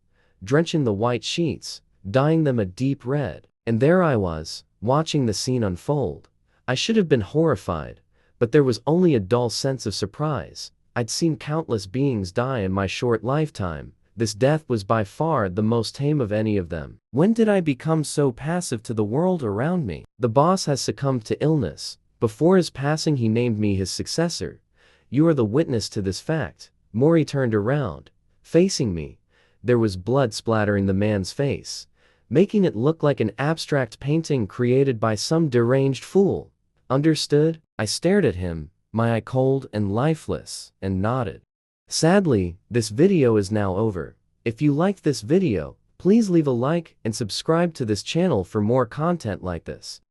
drenching the white sheets, dyeing them a deep red. And there I was, watching the scene unfold. I should have been horrified, but there was only a dull sense of surprise. I'd seen countless beings die in my short lifetime. This death was by far the most tame of any of them. When did I become so passive to the world around me? The boss has succumbed to illness. Before his passing he named me his successor. You are the witness to this fact. Mori turned around, facing me. There was blood splattering the man's face, making it look like an abstract painting created by some deranged fool. Understood? I stared at him, my eye cold and lifeless, and nodded. Sadly, this video is now over. If you liked this video, please leave a like and subscribe to this channel for more content like this.